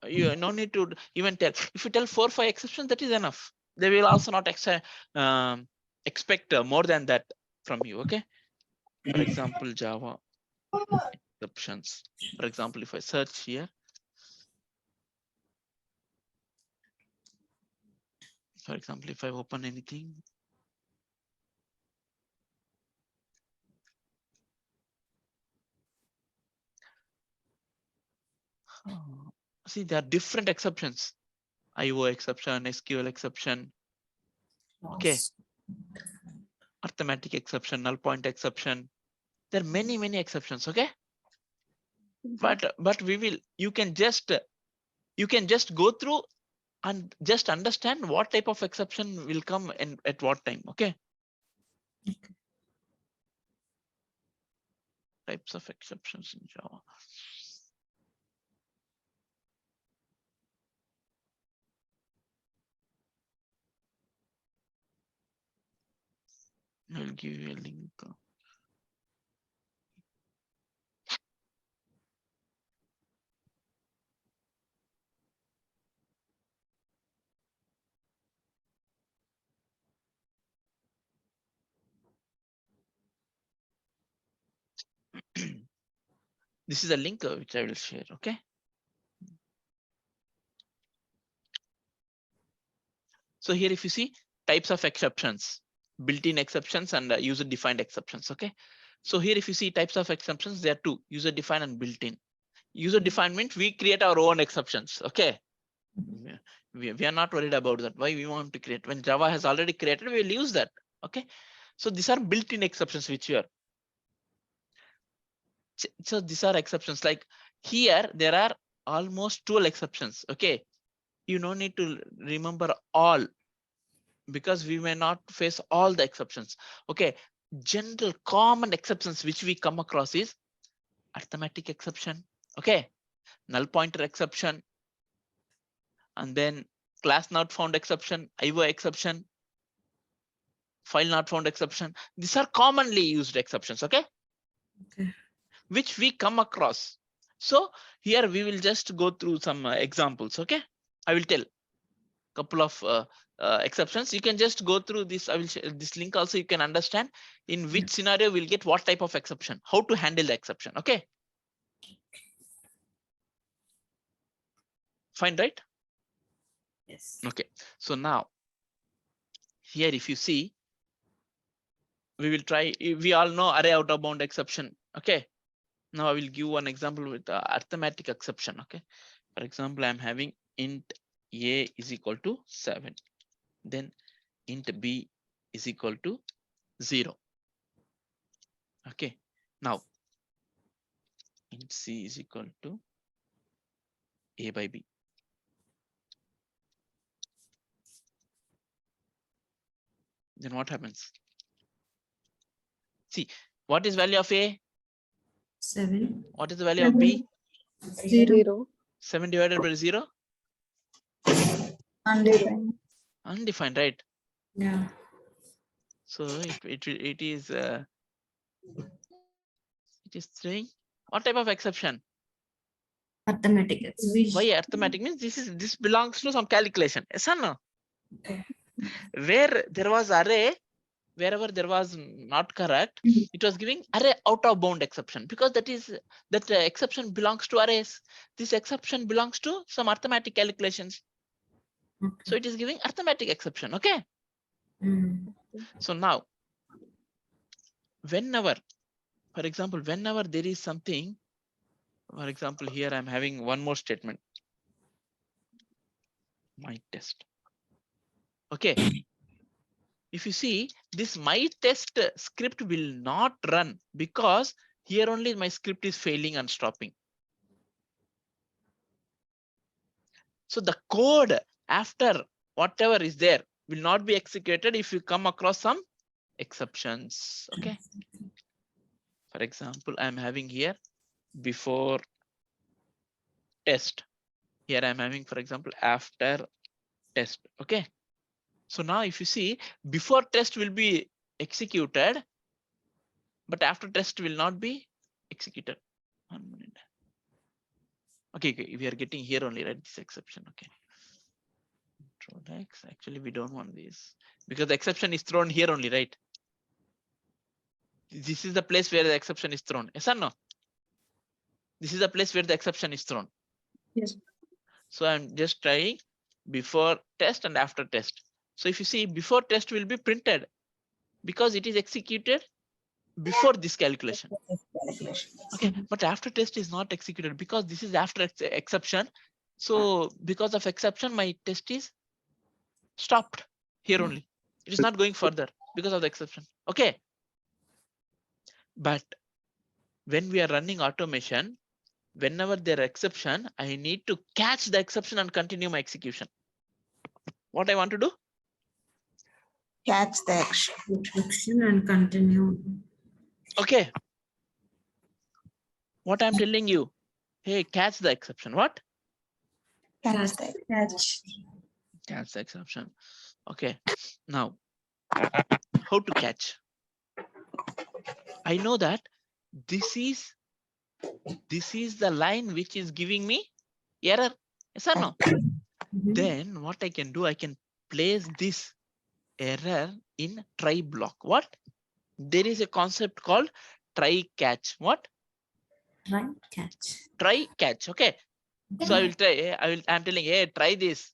You no need to even tell. If you tell 4 or 5 exceptions, that is enough. They will also not expect more than that from you. Okay. For example, Java exceptions. For example, if I search here, for example, if I open anything, see, there are different exceptions. IO exception, SQL exception, okay, arithmetic exception, null point exception. There are many exceptions, okay. But we will, you can just go through and just understand what type of exception will come and at what time, okay. Types of exceptions in Java. I will give you a link. This is a link which I will share, okay. So here, if you see types of exceptions, built-in exceptions and user-defined exceptions, okay. So here, if you see types of exceptions, there are two: user-defined and built-in. User-defined means we create our own exceptions, okay. We are not worried about that. Why we want to create? When Java has already created, we will use that, okay. So these are built-in exceptions which you are. So these are exceptions. Like here, there are almost 12 exceptions, okay. You no need to remember all, because we may not face all the exceptions, okay. General common exceptions which we come across is arithmetic exception, okay, null pointer exception, and then class not found exception, IO exception, file not found exception. These are commonly used exceptions, okay, Okay. which we come across. So here we will just go through some examples, okay. I will tell couple of exceptions. You can just go through this. I will share this link also. You can understand in which scenario we'll get what type of exception, how to handle the exception, okay. Fine, right? Yes. Okay. So now here, if you see, we will try. We all know array out of bound exception, okay. Now I will give one example with arithmetic exception, okay. For example, I'm having int a is equal to 7, then int b is equal to 0, okay. Now int c is equal to a by b. Then what happens? See, what is value of a? 7. What is the value of b? 0. 0. 7 divided by 0? Undefined. Undefined, right? Yeah. So it is saying what type of exception? Arithmetic exception. Why arithmetic means this belongs to some calculation. Yes or no? Okay. Where there was array, wherever there was not correct, it was giving array out of bound exception, because that exception belongs to arrays. This exception belongs to some arithmetic calculations. Okay. So it is giving arithmetic exception. Okay. Mm. So now, whenever, for example, whenever there is something, for example, here I'm having one more statement. My test. Okay. If you see, this my test script will not run because here only my script is failing and stopping. So the code after whatever is there will not be executed if you come across some exceptions. Okay. For example, I'm having here before test. Here I'm having, for example, after test. Okay. So now if you see, before test will be executed, but after test will not be executed. 1 minute. Okay, we are getting here only, right? This exception. Okay. Control X. Actually, we don't want this because the exception is thrown here only, right? This is the place where the exception is thrown. Yes or no? This is the place where the exception is thrown. Yes. So I'm just trying before test and after test. So if you see, before test will be printed because it is executed before this calculation. Okay, but after test is not executed because this is after exception. So because of exception, my test is stopped here only. It is not going further because of the exception. Okay. But when we are running automation, whenever there are exception, I need to catch the exception and continue my execution. What I want to do? Catch the action. Action and continue. Okay. What I'm telling you, hey, catch the exception. What? Catch the Catch. Catch the exception. Okay. Now, how to catch? I know that this is the line which is giving me error. Yes or no? Then what I can do, I can place this error in try block. What? There is a concept called try catch. What? Try catch. Try catch. Okay. So I will try. I'm telling, hey, try this.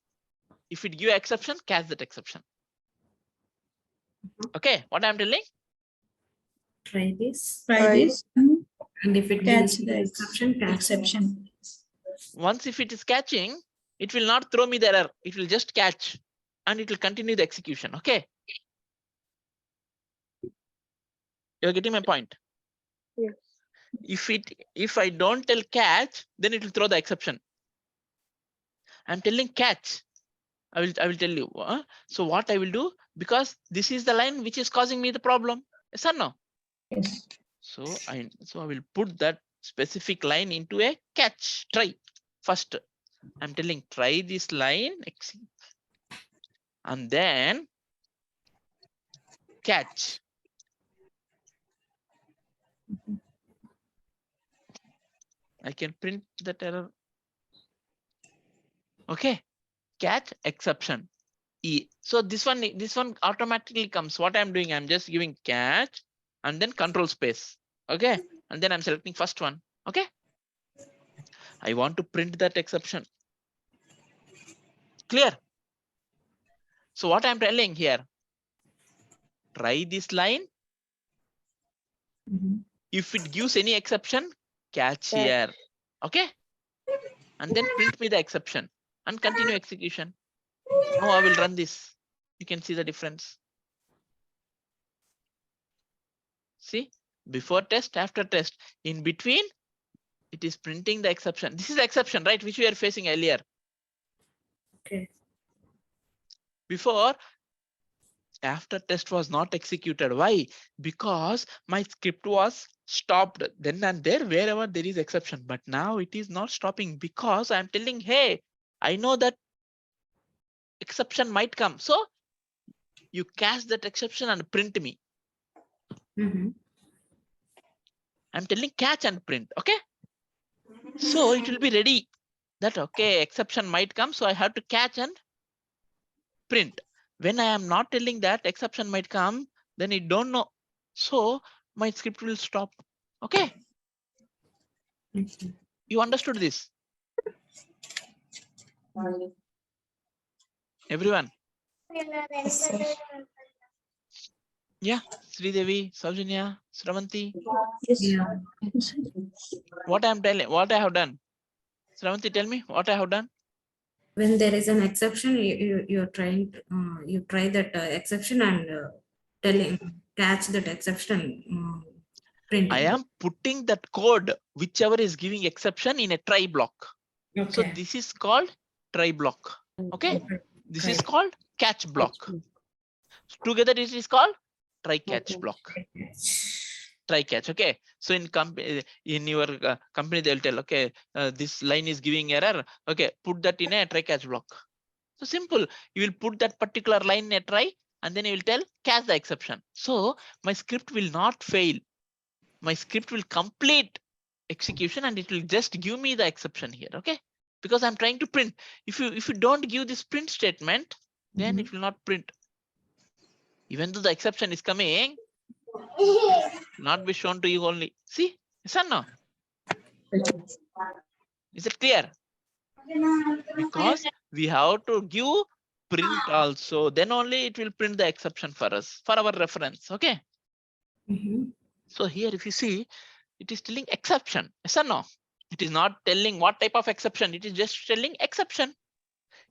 If it give exception, catch that exception. Okay. What I'm telling? Try this. Try this. And if it Catch gives the the exception, catch. exception. Once if it is catching, it will not throw me the error. It will just catch and it will continue the execution. Okay. You're getting my point? Yes. If I don't tell catch, then it will throw the exception. I'm telling catch. I will tell you. So what I will do, because this is the line which is causing me the problem. Yes or no? Yes. So I will put that specific line into a catch try. First, I'm telling try this line and then catch. I can print that error. Okay, catch exception E. So this one automatically comes. What I'm doing, I'm just giving catch and then control space. Okay, and then I'm selecting first one. Okay, I want to print that exception. Clear? So what I'm telling here, try this line. If it gives any exception, catch here. Okay, and then print me the exception and continue execution. Now I will run this. You can see the difference. See, before test, after test, in between, it is printing the exception. This is the exception, right? Which we are facing earlier. Okay. Before, after test was not executed. Why? Because my script was stopped then and there wherever there is exception. But now it is not stopping because I'm telling, hey, I know that exception might come. So you catch that exception and print me. I'm telling catch and print. Okay. So it will be ready that, okay, exception might come. So I have to catch and print. When I am not telling that exception might come, then it don't know. So my script will stop. Okay. You understood this? Everyone? Yeah. Sridevi, Saujanya, Sravanti. Yeah. What I am telling, what I have done. Sravanti, tell me what I have done. When there is an exception, you're trying to, you try that exception and catch that exception. Print I it. am putting that code, whichever is giving exception, in a try block. So Okay. this is called try block. Okay. This is called catch block. Together it is called try catch block. Try catch. Okay. So in your company, they'll tell, okay, this line is giving error. Okay, put that in a try catch block. So simple. You will put that particular line in a try, and then you will tell catch the exception. So my script will not fail. My script will complete execution, and it will just give me the exception here. Okay, because I'm trying to print. If you don't give this print statement, then it will not print. Even though the exception is coming, not be shown to you only. See, yes or no? Is it clear? Because we have to give print also, then only it will print the exception for us, for our reference. Okay. So here, if you see, it is telling exception. Yes or no? It is not telling what type of exception. It is just telling exception.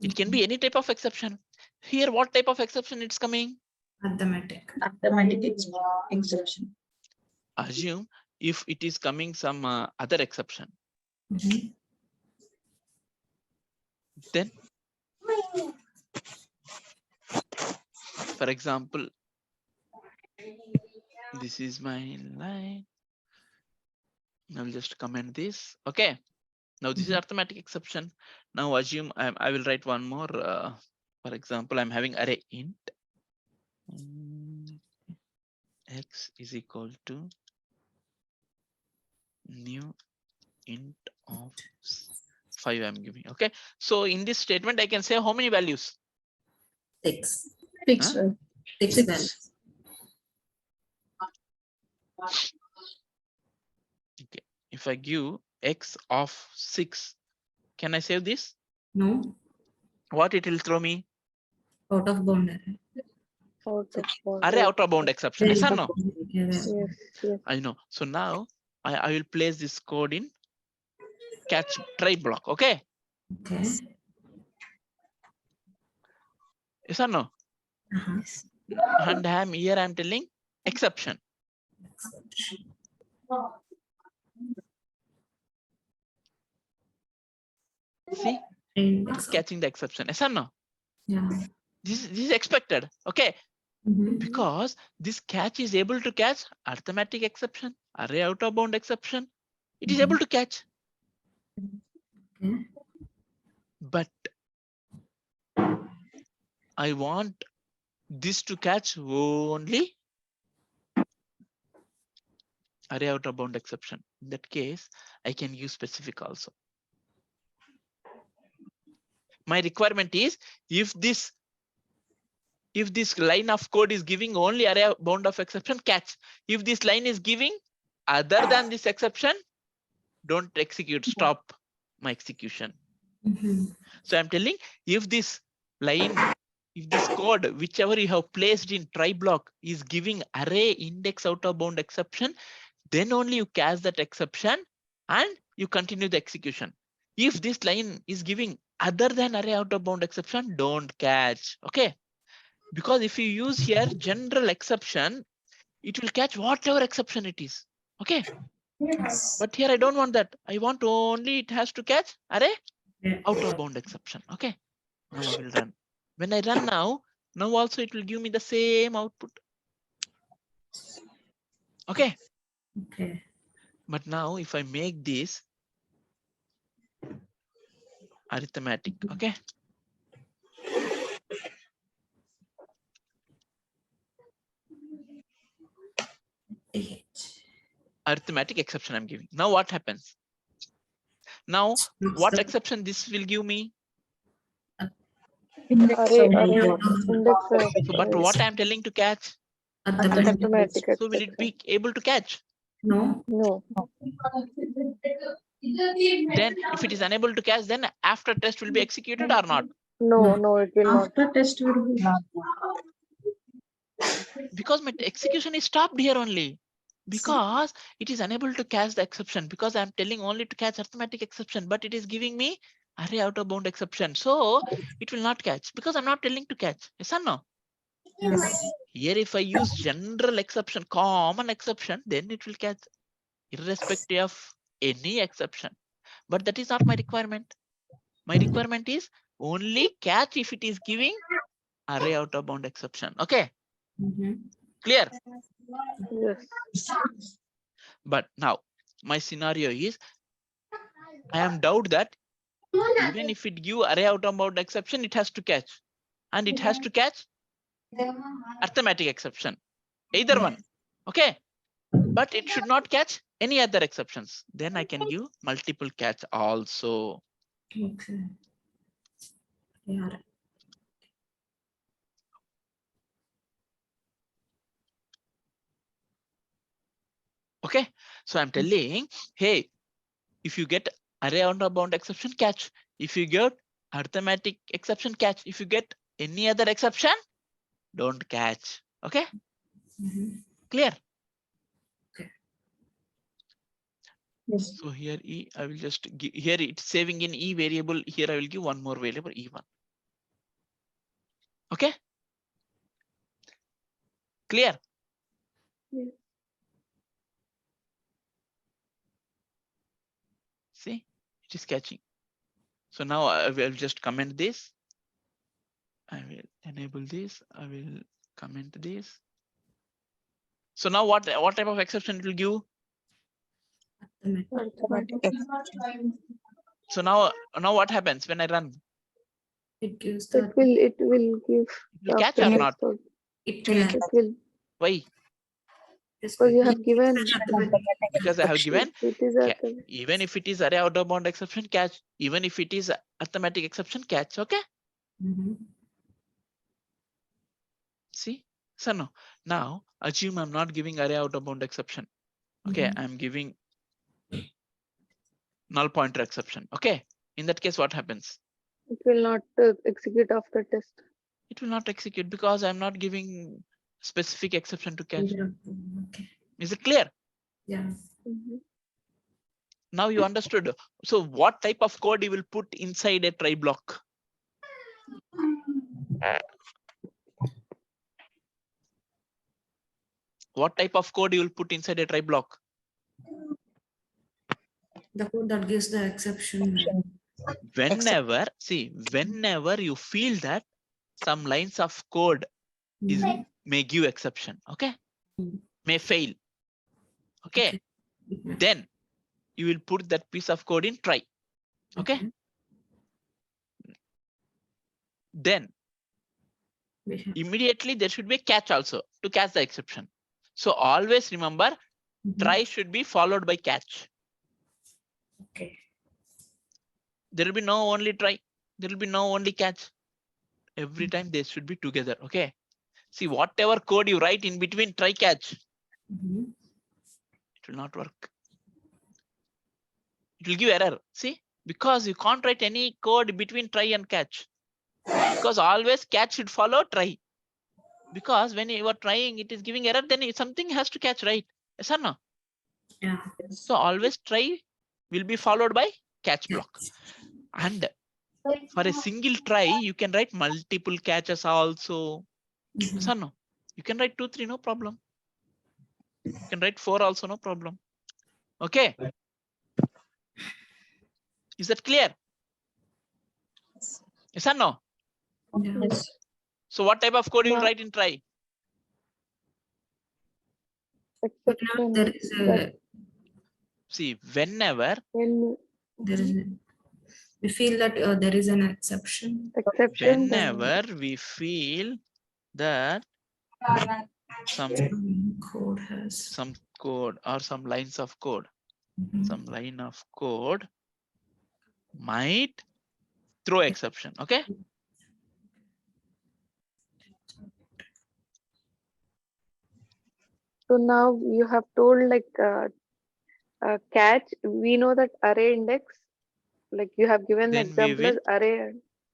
It can be any type of exception. Here, what type of exception it's coming? Automatic exception. Assume if it is coming some other exception. Then, for example, this is my line. I will just comment this. Okay. Now this is arithmetic exception. Now assume I will write one more. For example, I'm having array int x is equal to new int of 5 I'm giving. Okay. So in this statement, I can say how many values? 6. Huh? 6 values. Okay. If I give x of 6, can I save this? No, What it will throw me? out of bound array. Array out of bound exception. Yes or no? Yes, yes. I know. So now I will place this code in catch try block. Okay. Okay. Yes or no? And here I'm telling exception. See, catching the exception. Yes or no? Yeah. This is expected. Okay. Because this catch is able to catch arithmetic exception, array out of bound exception. It is able to catch. Okay. But I want this to catch only array out of bound exception. In that case, I can use specific also. My requirement is if this line of code is giving only array bound of exception, catch. If this line is giving other than this exception, don't execute, stop my execution. So I'm telling if this line, if this code, whichever you have placed in try block is giving array index out of bound exception, then only you catch that exception and you continue the execution. If this line is giving other than array out of bound exception, don't catch. Okay. Because if you use here general exception, it will catch whatever exception it is. Okay. Yes. But here I don't want that. I want only it has to catch array out of bound exception. Okay. Now I will run. When I run now also it will give me the same output. Okay. Okay. But now if I make this arithmetic, okay. Arithmetic exception I'm giving. Now what happens? Now what exception this will give me? Array, index, So, but what I'm telling to catch? arithmetic So will it exception. be able to catch? No. No. Then if it is unable to catch, then after test will be executed or not? No, no, it will not. After test will be. Because my execution is stopped here only. Because it is unable to catch the exception, because I'm telling only to catch arithmetic exception, but it is giving me array out of bound exception. So it will not catch because I'm not telling to catch. Yes or no? Yes. Here, if I use general exception, common exception, then it will catch irrespective of any exception. But that is not my requirement. My requirement is only catch if it is giving array out of bound exception. Okay, clear? Yes. But now my scenario is I am doubt that even if it give array out of bound exception, it has to catch, and it has to catch arithmetic exception, either one. Okay, but it should not catch any other exceptions. Then I can give multiple catch also. Okay. Yeah. Okay, so I'm telling, hey, if you get array out of bound exception, catch. If you get arithmetic exception, catch. If you get any other exception, don't catch. Okay, clear? Yes. So here E, I will just give, here it's saving in E variable. Here I will give one more variable E1. Okay, clear? Yes. See, it is catching. So now I will just comment this. I will enable this. I will comment this. So now what type of exception it will give? So now what happens when I run? It gives It the. will give It will catch after or test not? also. It It will, Why? because you have given. Because I have given It is even if it is array out of bound exception, catch. Even if it is arithmetic exception, catch. Okay. See, so no. Now assume I'm not giving array out of bound exception. Okay, I'm giving null pointer exception. Okay, in that case, what happens? It will not execute after test. It will not execute because I'm not giving specific exception to catch. Okay. Is it clear? Yeah. Now you understood. So what type of code you will put inside a try block? What type of code you will put inside a try block? The code that gives the exception. Whenever you feel that some lines of code is may give exception, okay, may fail, okay, then you will put that piece of code in try. Okay, then immediately there should be a catch also to catch the exception. So always remember, try should be followed by catch. Okay. There will be no only try, there will be no only catch. Every time they should be together. Okay, see, whatever code you write in between try catch, it will not work. It will give error. See, because you can't write any code between try and catch, because always catch should follow try. Because when you are trying, it is giving error, then something has to catch, right? Yes or no? Yeah. So always try will be followed by catch block. And for a single try, you can write multiple catches also. Yes or no? You can write 2, 3, no problem. You can write 4 also, no problem. Okay. Is that clear? Yes or no? Yes. So what type of code you will write in try? Exception. There is a. See, whenever There is a, we feel that there is an exception. whenever we feel that some code has some code or some lines of code, some line of code might throw exception. Okay. So now you have told like catch. We know that array index. Like you have given the Then we example as will array.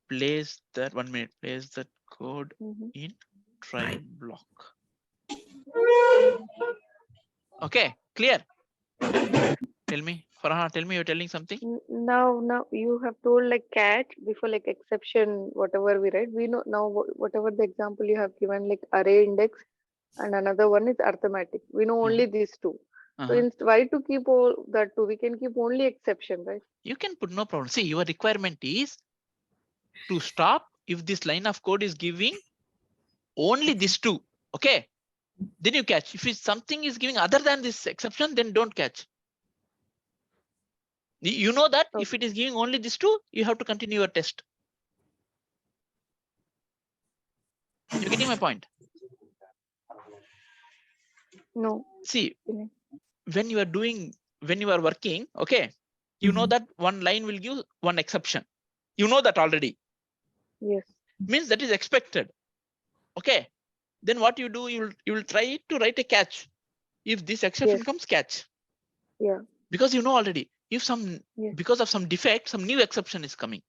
place that 1 minute, place that code Mhm. in try block. Okay, clear? Tell me, Farhan, tell me you're telling something. Now you have told like catch before like exception, whatever we write. We know now whatever the example you have given like array index and another one is arithmetic. We know only these two. So why to keep all that two? We can keep only exception, right? You can put no problem. See, your requirement is to stop if this line of code is giving only these two. Okay, then you catch. If it's something is giving other than this exception, then don't catch. You know that if it is giving only these two, you have to continue your test. You're getting my point? No. See, Okay. when you are working, okay, you know that one line will give one exception. You know that already. Yes. Means that is expected. Okay. Then what you do, you will try to write a catch. If this exception comes, catch. Yeah. Because you know already. If Yes. because of some defect, some new exception is coming.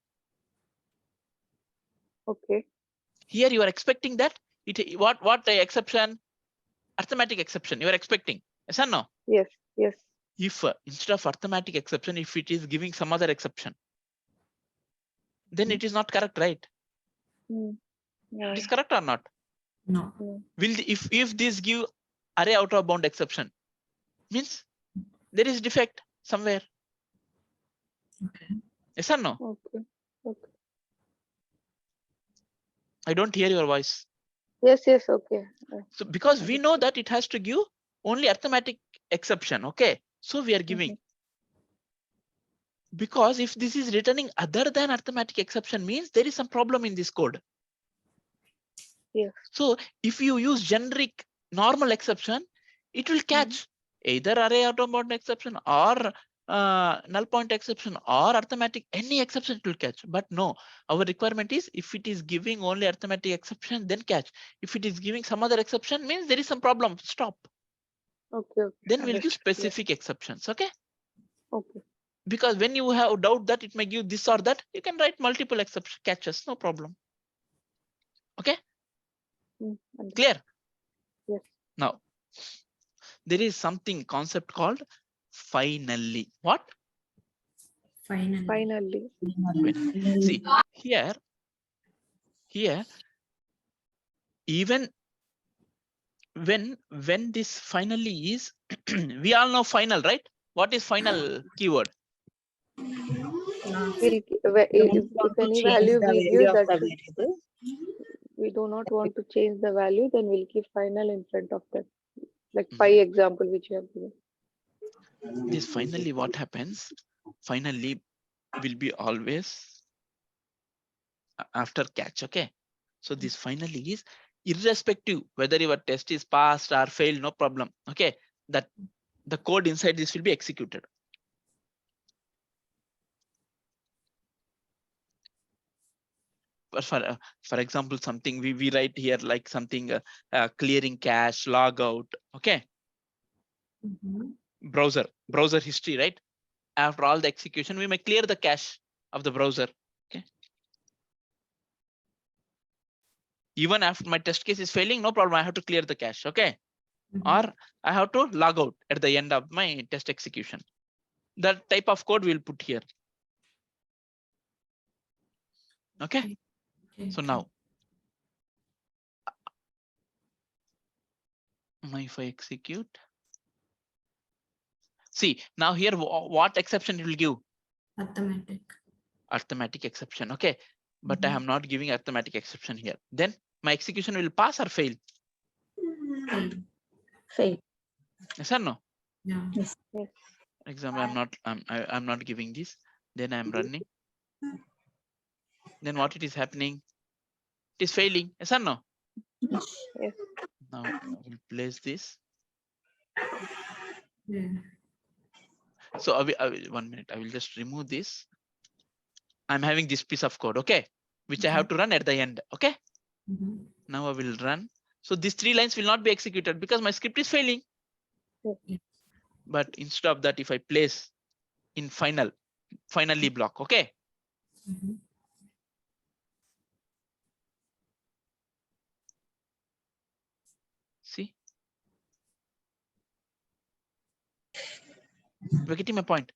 Okay. Here you are expecting that what the exception? Arithmetic exception you are expecting. Yes or no? Yes. Yes. If instead of arithmetic exception, if it is giving some other exception, then it is not correct, right? Yeah. It is correct or not? no. Will if this give array out of bound exception, means there is defect somewhere. Okay. Yes or no? Okay. Okay. I don't hear your voice. Yes. Yes. Okay. So because we know that it has to give only arithmetic exception. Okay, so we are giving. Because if this is returning other than arithmetic exception, means there is some problem in this code. Yes. So if you use generic normal exception, it will catch either array out of bound exception or null point exception or arithmetic, any exception it will catch. But no, our requirement is if it is giving only arithmetic exception, then catch. If it is giving some other exception, means there is some problem. Stop. Okay. Then we'll give specific exceptions. Okay. Okay. Because when you have doubt that it may give this or that, you can write multiple exception catches. No problem. Okay. Clear? Yes. Now, there is something concept called finally. What? Finally. Finally. See, here, even when this finally is, we all know final, right? What is final keyword? If any value we give, that should, we do not want to change the value, then we'll keep final in front of that. Like 5 example which you have given. This finally what happens? Finally will be always after catch. Okay. So this finally is irrespective whether your test is passed or failed, no problem. Okay. That the code inside this will be executed. For example, something we write here like something clearing cache, logout. Okay. Browser history, right? After all the execution, we may clear the cache of the browser. Okay. Even after my test case is failing, no problem. I have to clear the cache. Okay. Or I have to log out at the end of my test execution. That type of code we'll put here. Okay. So now, if I execute, see now here what exception it will give? Arithmetic exception. Okay. But I am not giving arithmetic exception here. Then my execution will pass or fail? Fail. Yes or no? Yeah. Yes. Example, I'm not giving this. Then I'm running. Then what it is happening? It is failing. Yes or no? Yes. Now we'll place this. Yeah. So 1 minute, I will just remove this. I'm having this piece of code, okay, which I have to run at the end. Okay. Mhm. Now I will run. So these 3 lines will not be executed because my script is failing. Yeah. But instead of that, if I place in finally block, okay. Mhm. See, we're getting my point.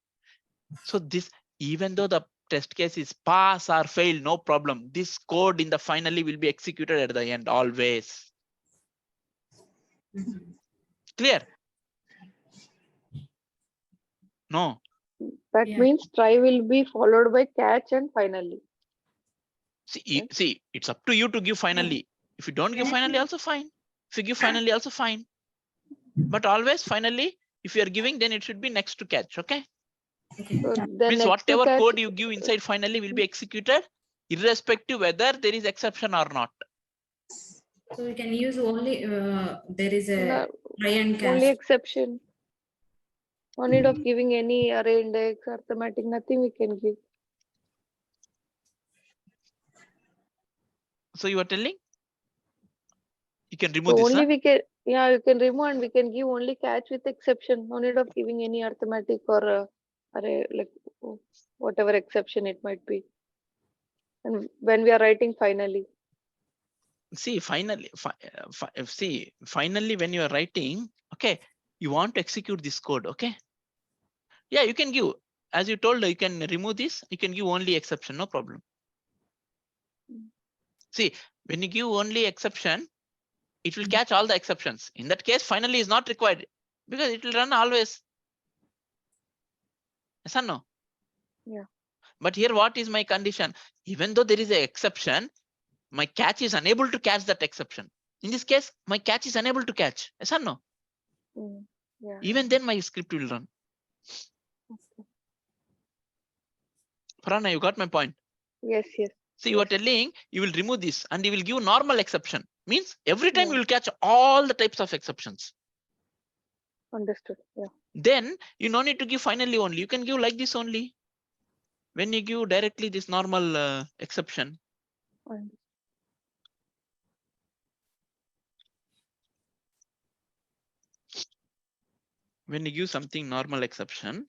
So this, even though the test case is pass or fail, no problem. This code in the finally will be executed at the end always. Mhm. Clear? No. That Yeah. means try will be followed by catch and finally. See, it's up to you to give finally. If you don't give finally, also fine. If you give finally, also fine. But always finally, if you are giving, then it should be next to catch. Okay. Okay. So the Means next to whatever catch, code you give inside finally will be executed, irrespective whether there is exception or not. So we can use only there is a no, try and only catch. exception. No need of giving any array index, arithmetic, nothing we can give. So you are telling you can remove So this, only huh? we can, yeah, you can remove and we can give only catch with exception. No need of giving any arithmetic or array, like whatever exception it might be. And when we are writing finally, See, finally, finally, when you are writing, okay, you want to execute this code, okay? Yeah, you can give, as you told, you can remove this, you can give only exception, no problem. See, when you give only exception, it will catch all the exceptions. In that case, finally is not required because it will run always. Yes or no? yeah. But here, what is my condition? Even though there is an exception, my catch is unable to catch that exception. In this case, my catch is unable to catch. Yes or no? Yeah. Even then, my script will run. Okay. Prana, you got my point. Yes, yes. See, you are telling you will remove this and you will give normal exception. Means every time Yeah. you will catch all the types of exceptions. Understood. Yeah. Then you no need to give finally only. You can give like this only. When you give directly this normal exception. Understood. When you give something normal exception.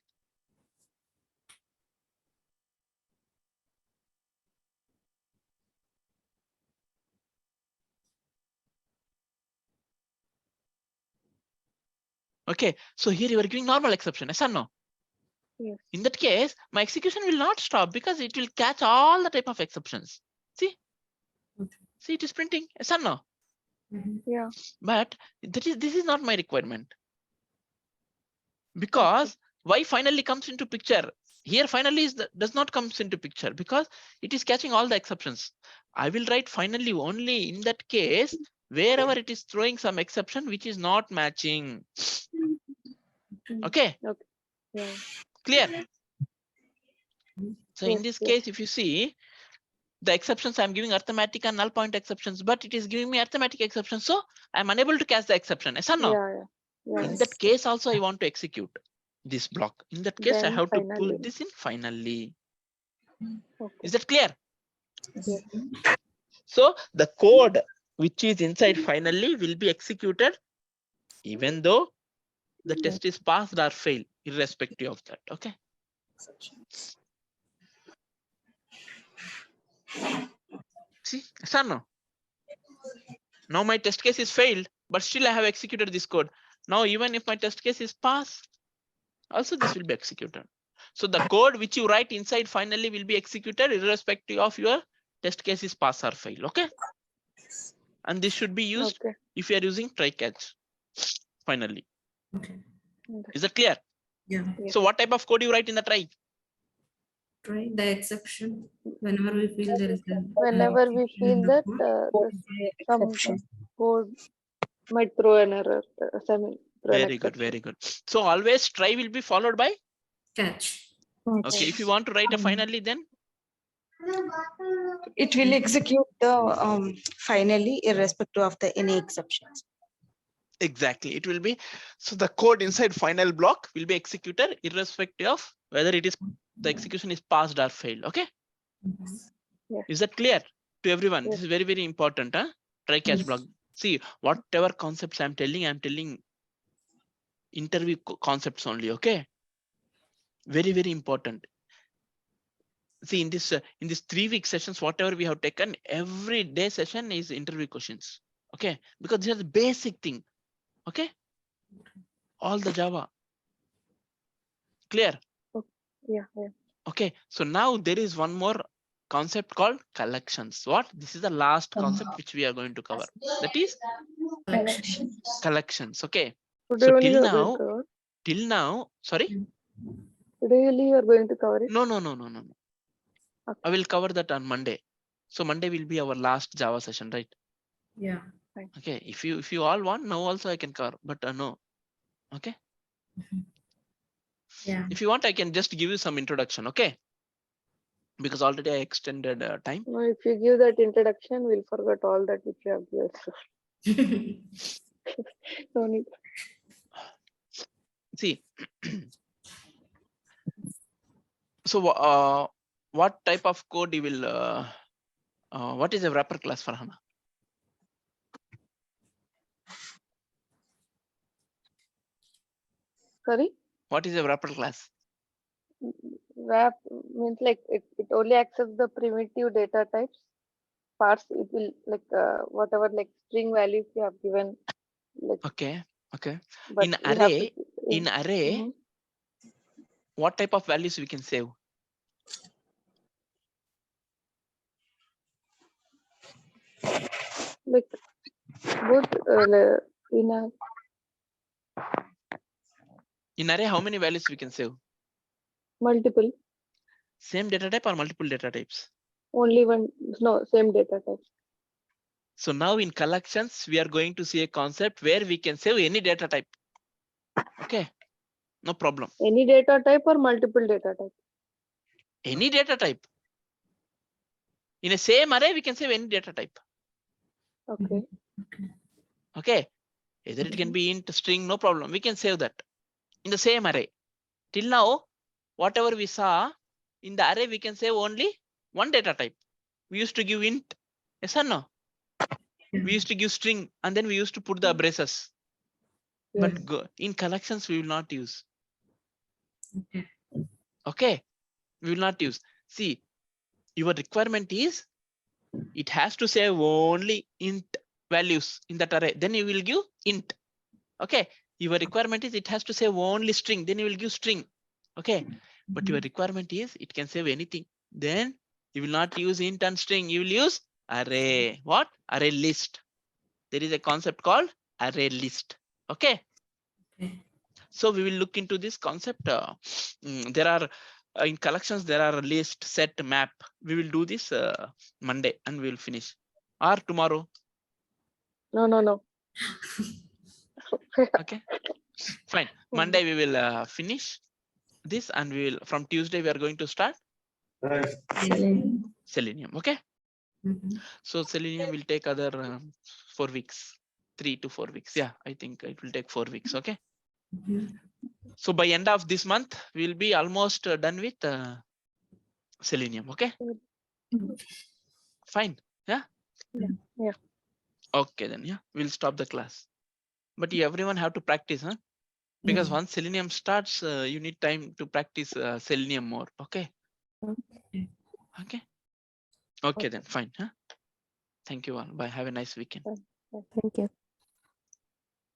Okay, so here you are giving normal exception, yes or no? Yes. In that case, my execution will not stop because it will catch all the type of exceptions. See? Okay. See, it is printing, yes or no? Mhm. Yeah. But this is not my requirement. Because why finally comes into picture? Here finally does not comes into picture because it is catching all the exceptions. I will write finally only in that case wherever it is throwing some exception which is not matching. Okay. Okay. Yeah. Clear? So in Yes. this Yes. case, if you see the exceptions, I'm giving arithmetic and null point exceptions, but it is giving me arithmetic exceptions. So I'm unable to catch the exception. Yes or no? Yeah. Yeah. Yeah. In that case also I want to execute this block. In that case, I Then have to finally. put this in finally. Okay. Is that clear? Yes. So the code which is inside finally will be executed even though the test is passed or failed, irrespective of that. Okay. See, yes or no? Now my test case is failed, but still I have executed this code. Now, even if my test case is passed, also this will be executed. So the code which you write inside finally will be executed irrespective of your test case is pass or fail. Okay. And this should be used Okay. if you are using try catch finally. Okay. Is that clear? Yeah. Yes. So what type of code you write in the try? Try the exception whenever we feel there is Whenever we exception in feel the that code. some Exception. code might throw an error, throw an Very good, exception. very good. So always try will be followed by Catch. okay. If you want to write a finally, then It will execute the finally irrespective of the any exceptions. Exactly. It will be, so the code inside final block will be executed irrespective of whether it is the execution is passed or failed. Okay. Is that clear to everyone? This is very, very important. Huh? Try catch Yes. block. See, whatever concepts I'm telling interview concepts only. Okay. Very, very important. See, in this 3-week sessions, whatever we have taken, every day session is interview questions. Okay, because these are the basic thing. Okay, all the Java. Clear? Yeah. Okay, so now there is one more concept called collections. What? This is the last concept which we are going to cover. That is collections. Okay. Today So only you are going to cover. till now, sorry. Today only you are going to cover it. No. Okay. I will cover that on Monday. So Monday will be our last Java session, right? Yeah. Okay. If you all want, now also I can cover, but no. Okay. Yeah. If you want, I can just give you some introduction. Okay. Because already I extended time. No, if you give that introduction, we'll forget all that which you have given. No need. See. So what type of code you will what is a wrapper class for HANA? Sorry? What is a wrapper class? Wrap means like it only accepts the primitive data types. Parts it will like whatever like string values you have given. Like, Okay. but In you have to, array, Mhm. what type of values we can save? Like both In array, how many values we can save? multiple. Same data type or multiple data types? Only one, no, same data type. So now in collections, we are going to see a concept where we can save any data type. Okay, no problem. Any data type or multiple data type? Any data type. In a same array, we can save any data type. Okay. Okay, either it can be int, string, no problem. We can save that in the same array. Till now, whatever we saw in the array, we can save only one data type. We used to give int, yes or no? We used to give string and then we used to put the braces. Yes. But in collections, we will not use. Okay. Okay, we will not use. See, your requirement is it has to save only int values in that array. Then you will give int. Okay, your requirement is it has to save only string. Then you will give string. Okay, but your requirement is it can save anything. Then you will not use int and string. You will use array. What? Array list. There is a concept called array list. Okay. So we will look into this concept. There are in collections, there are list, set, map. We will do this Monday and we will finish. Or tomorrow. No. Okay, fine. Monday we will finish this and we will from Tuesday we are going to start Selenium. Okay. So Selenium will take other 4 weeks, 3 to 4 weeks. Yeah, I think it will take 4 weeks. Okay. So by end of this month, we'll be almost done with Selenium. Okay. Fine. Yeah. Yeah. Okay, then yeah, we'll stop the class. But you everyone have to practice, huh? Because once Selenium starts, you need time to practice Selenium more. Okay. Okay, then fine. Huh? Thank you all. Bye. Have a nice weekend. Thank you.